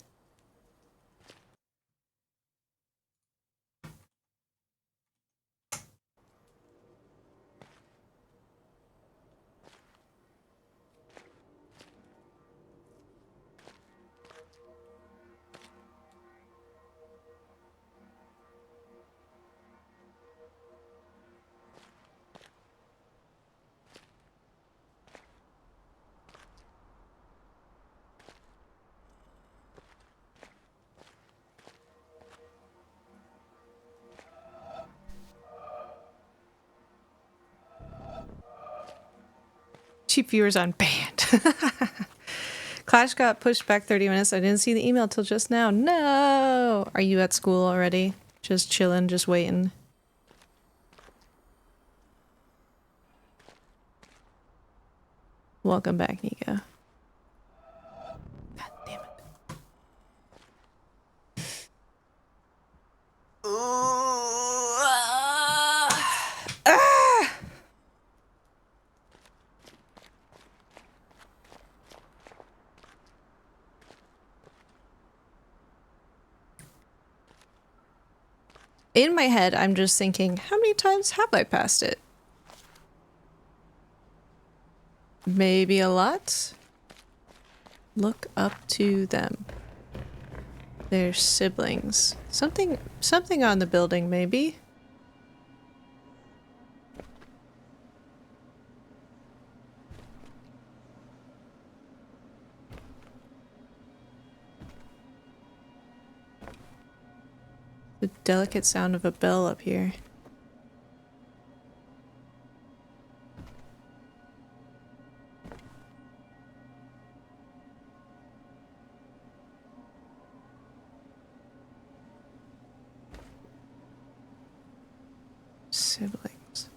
Cheap viewers on banned. Clash got pushed back 30 minutes. I didn't see the email till just now. No! Are you at school already? Just chilling, just waiting. Welcome back, Nico. God damn it. In my head, I'm just thinking, how many times have I passed it? Maybe a lot? Look up to them. They're siblings. Something on the building, maybe? The delicate sound of a bell up here. Siblings.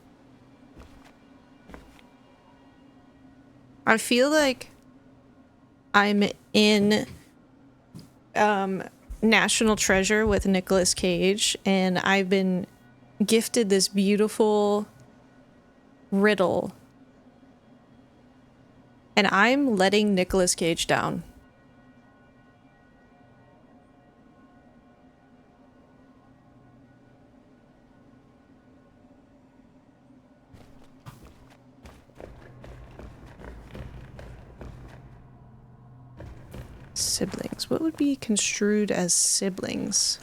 I feel like I'm in National Treasure with Nicolas Cage, and I've been gifted this beautiful riddle, and I'm letting Nicolas Cage down. Siblings. What would be construed as siblings?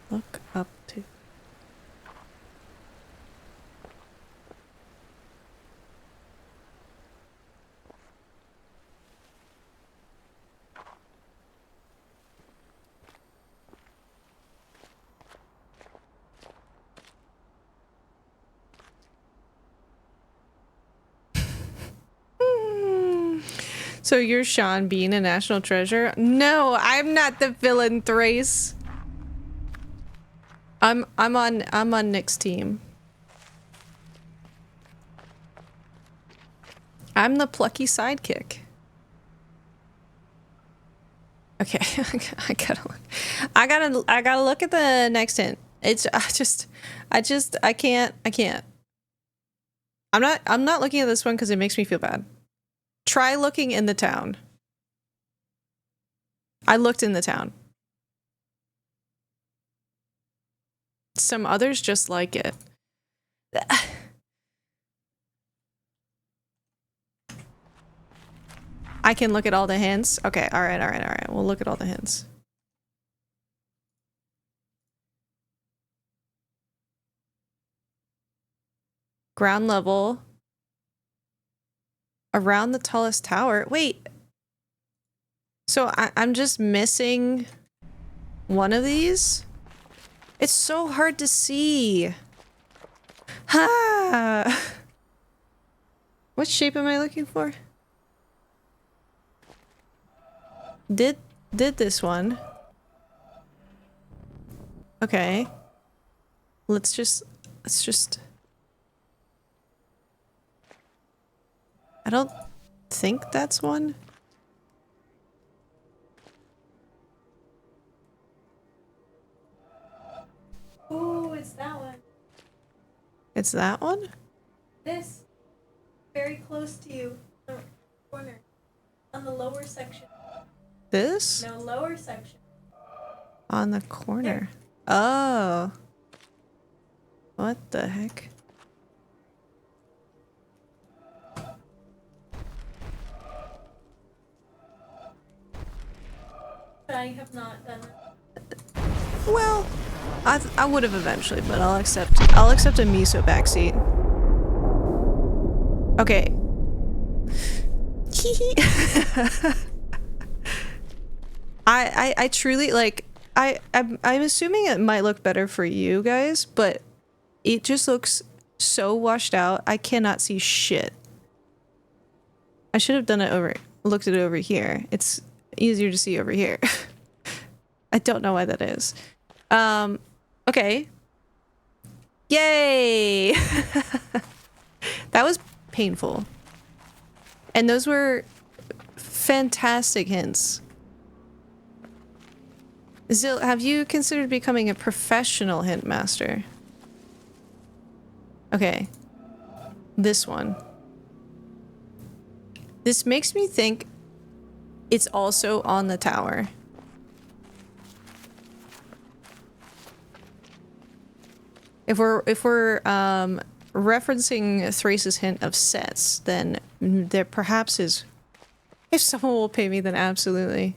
Look up to. So you're Sean being a national treasure? No, I'm not the villain, Thrace. I'm on Nick's team. I'm the plucky sidekick. Okay, I gotta look at the next hint. It's I can't. I'm not looking at this one because it makes me feel bad. Try looking in the town. I looked in the town. Some others just like it. I can look at all the hints. Okay, all right. We'll look at all the hints. Ground level. Around the tallest tower. Wait. So I'm just missing one of these? It's so hard to see. Ha! What shape am I looking for? Did this one. Okay. Let's just I don't think that's one. Oh, it's that one. It's that one? This. Very close to you. The corner. On the lower section. This? No, lower section. On the corner. Oh. What the heck? But I have not done it. Well, I would have eventually, but I'll accept a miso backseat. Okay. I truly like I'm assuming it might look better for you guys, but it just looks so washed out. I cannot see shit. I should have looked at it over here. It's easier to see over here. I don't know why that is. Okay. Yay! That was painful. And those were fantastic hints. Zil, have you considered becoming a professional hint master? Okay. This one. This makes me think it's also on the tower. If we're referencing Thrace's hint of sets, then there perhaps is. If someone will pay me, then absolutely.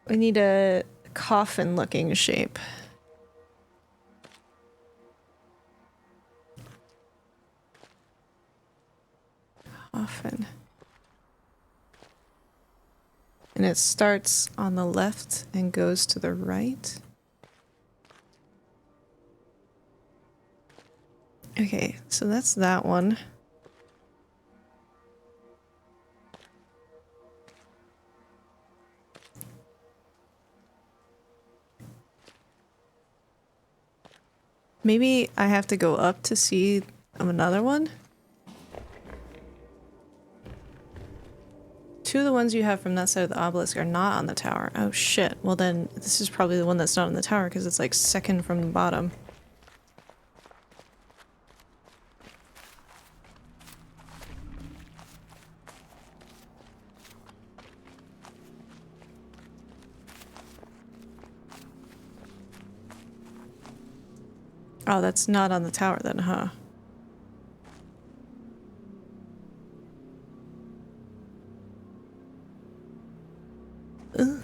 We need a coffin-looking shape. Coffin. And it starts on the left and goes to the right. Okay, so that's that one. Maybe I have to go up to see another one? Two of the ones you have from that side of the obelisk are not on the tower. Oh shit. Well then, this is probably the one that's not on the tower because it's like second from the bottom. Oh, that's not on the tower then, huh? Ugh.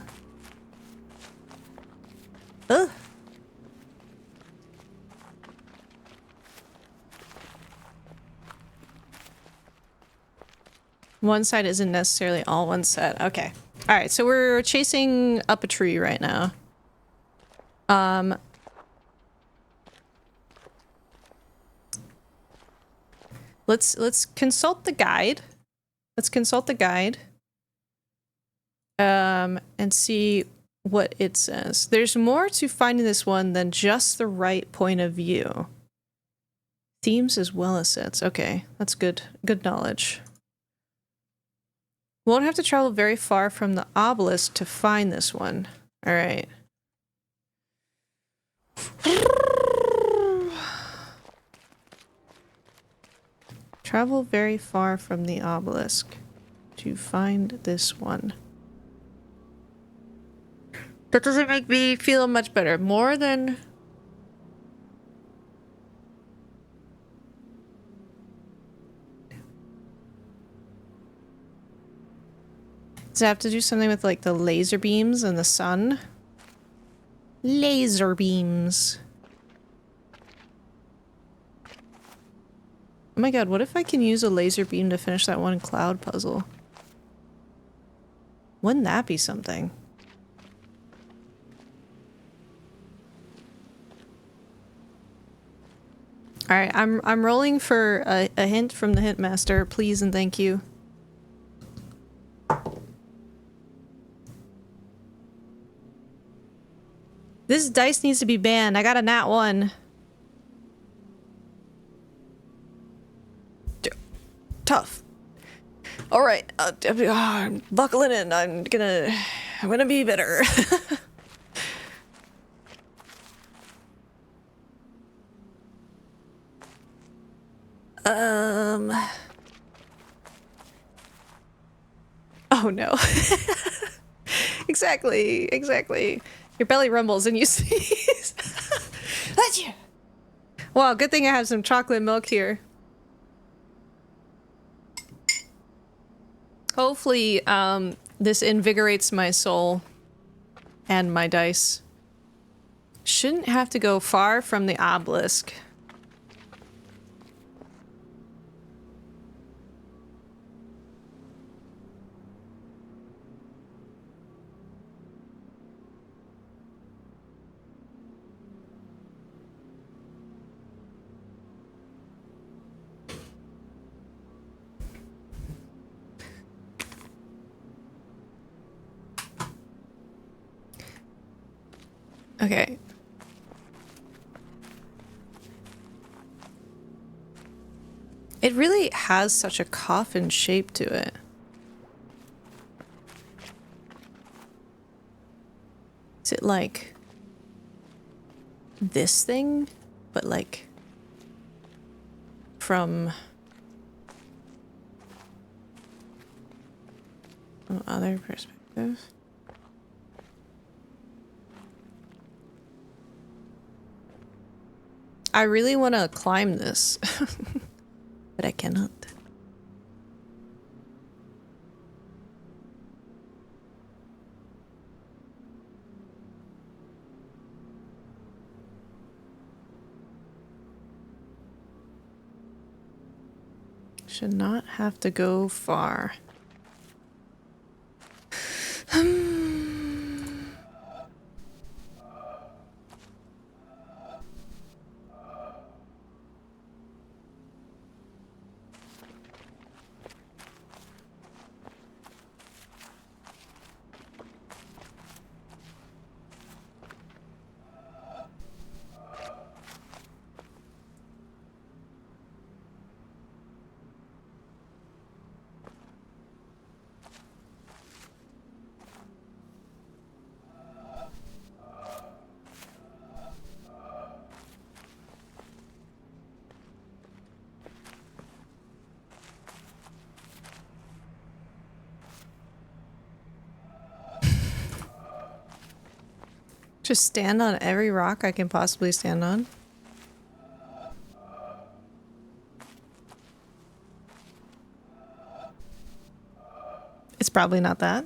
Ugh. One side isn't necessarily all one set. Okay. Alright, so we're chasing up a tree right now. Let's consult the guide. Let's consult the guide. And see what it says. There's more to finding this one than just the right point of view. Themes as well as sets. Okay, that's good. Good knowledge. Won't have to travel very far from the obelisk to find this one. Alright. Travel very far from the obelisk to find this one. That doesn't make me feel much better. More than... Does it have to do something with like the laser beams and the sun? Laser beams. Oh my god, what if I can use a laser beam to finish that one cloud puzzle? Wouldn't that be something? All right, I'm rolling for a hint from the hint master, please and thank you. This dice needs to be banned. I got a nat 1. Tough. All right, I'm buckling in. I'm gonna be better. Oh no. Exactly. Your belly rumbles and you sneeze. Achoo! Wow, good thing I have some chocolate milk here. Hopefully, this invigorates my soul and my dice. Shouldn't have to go far from the obelisk. Okay. It really has such a coffin shape to it. Is it like this thing, but like from other perspectives? I really want to climb this, but I cannot. Should not have to go far. Just stand on every rock I can possibly stand on. It's probably not that.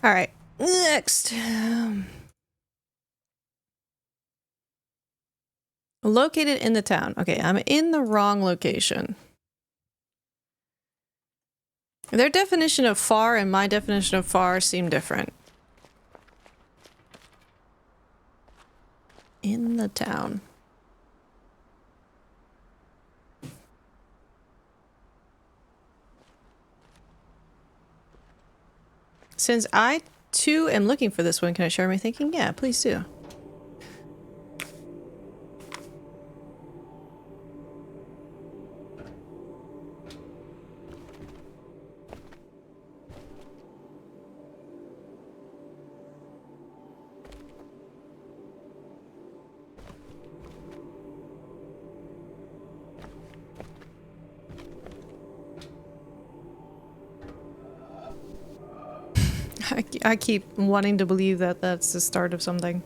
All right, next. Located in the town. Okay, I'm in the wrong location. Their definition of far and my definition of far seem different. In the town. Since I too am looking for this one, can I share my thinking? Yeah, please do. I keep wanting to believe that that's the start of something.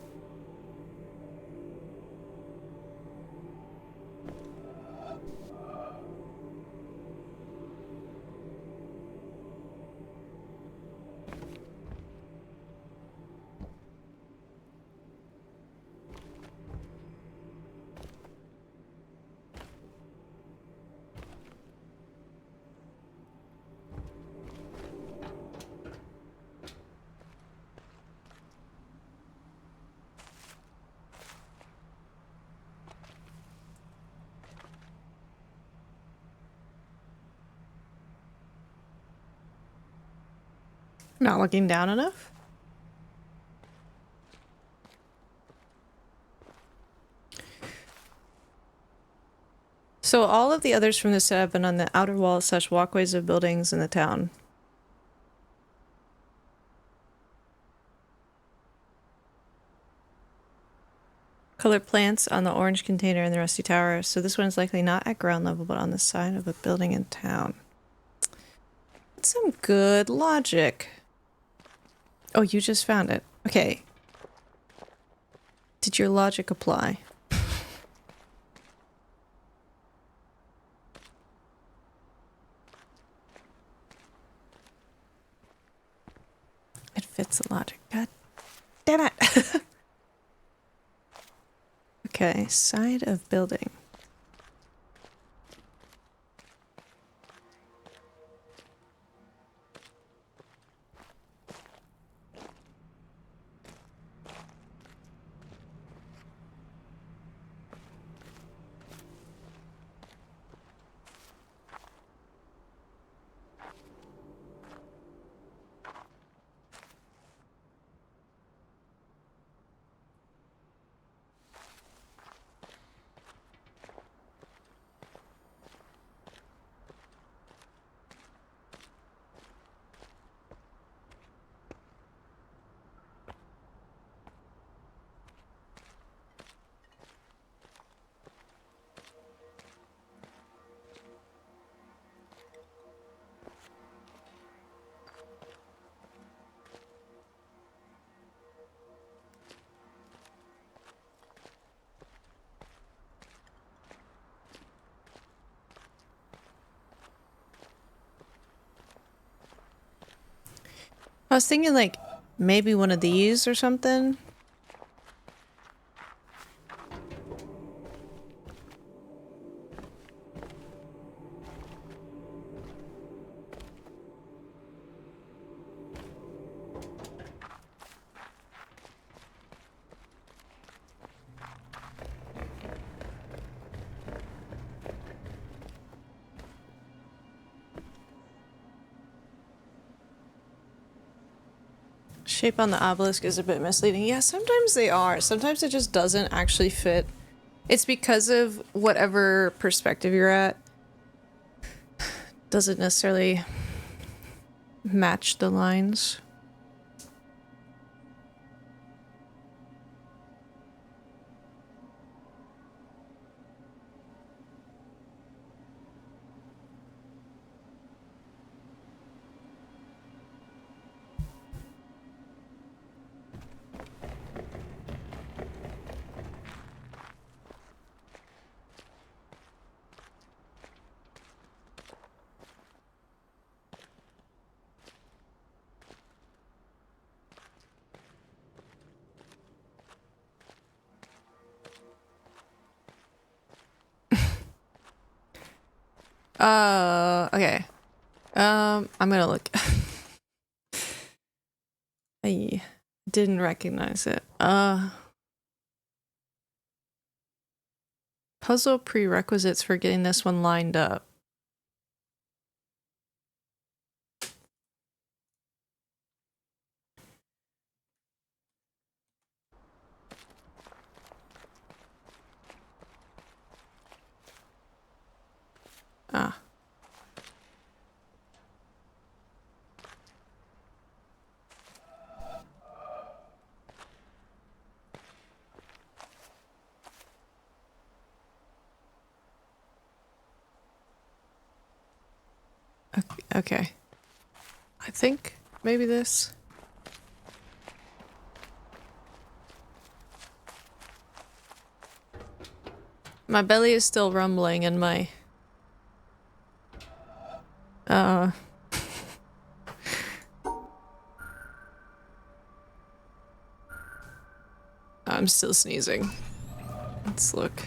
Not looking down enough? So all of the others from this set have been on the outer walls / walkways of buildings in the town. Colored plants on the orange container in the rusty tower. So this one is likely not at ground level, but on the side of a building in town. That's some good logic. Oh, you just found it. Okay. Did your logic apply? It fits the logic. God damn it. Okay, side of building. I was thinking like maybe one of these or something. Shape on the obelisk is a bit misleading. Yeah, sometimes they are. Sometimes it just doesn't actually fit. It's because of whatever perspective you're at. Doesn't necessarily match the lines. Okay. I'm gonna look. I didn't recognize it. Puzzle prerequisites for getting this one lined up. Ah. Okay. I think maybe this. My belly is still rumbling and my I'm still sneezing. Let's look.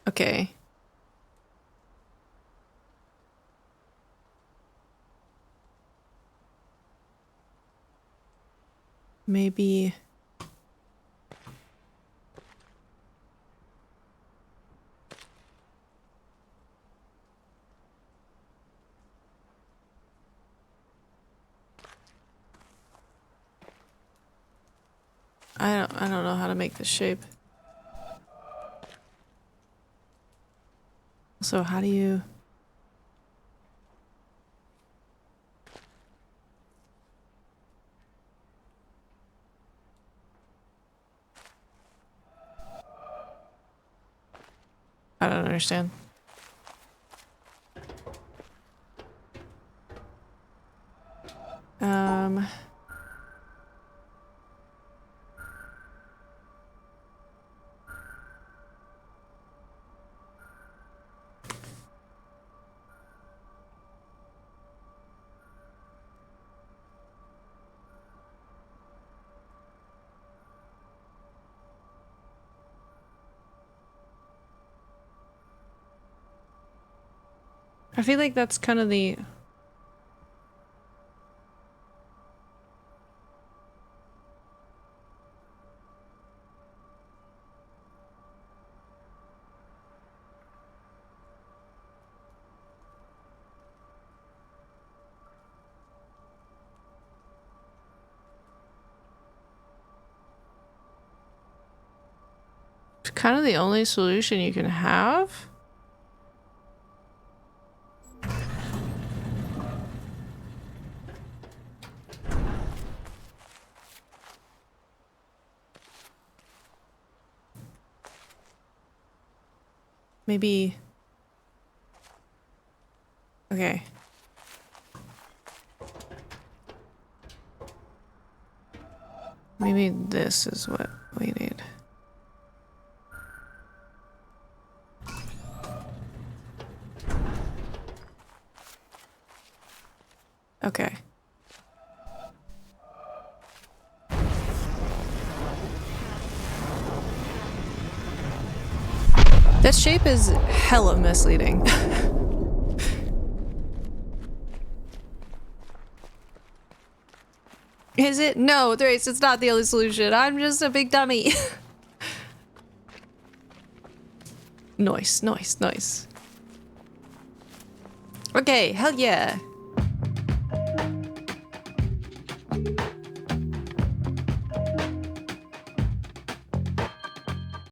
Okay. Maybe... I don't know how to make this shape. So how do you... I don't understand. I feel like that's kind of the... kind of the only solution you can have? Maybe... Okay. Maybe this is what we need. Okay. This shape is hella misleading. Is it? No, Thrace, it's not the only solution. I'm just a big dummy. Nice, nice, nice. Okay, hell yeah.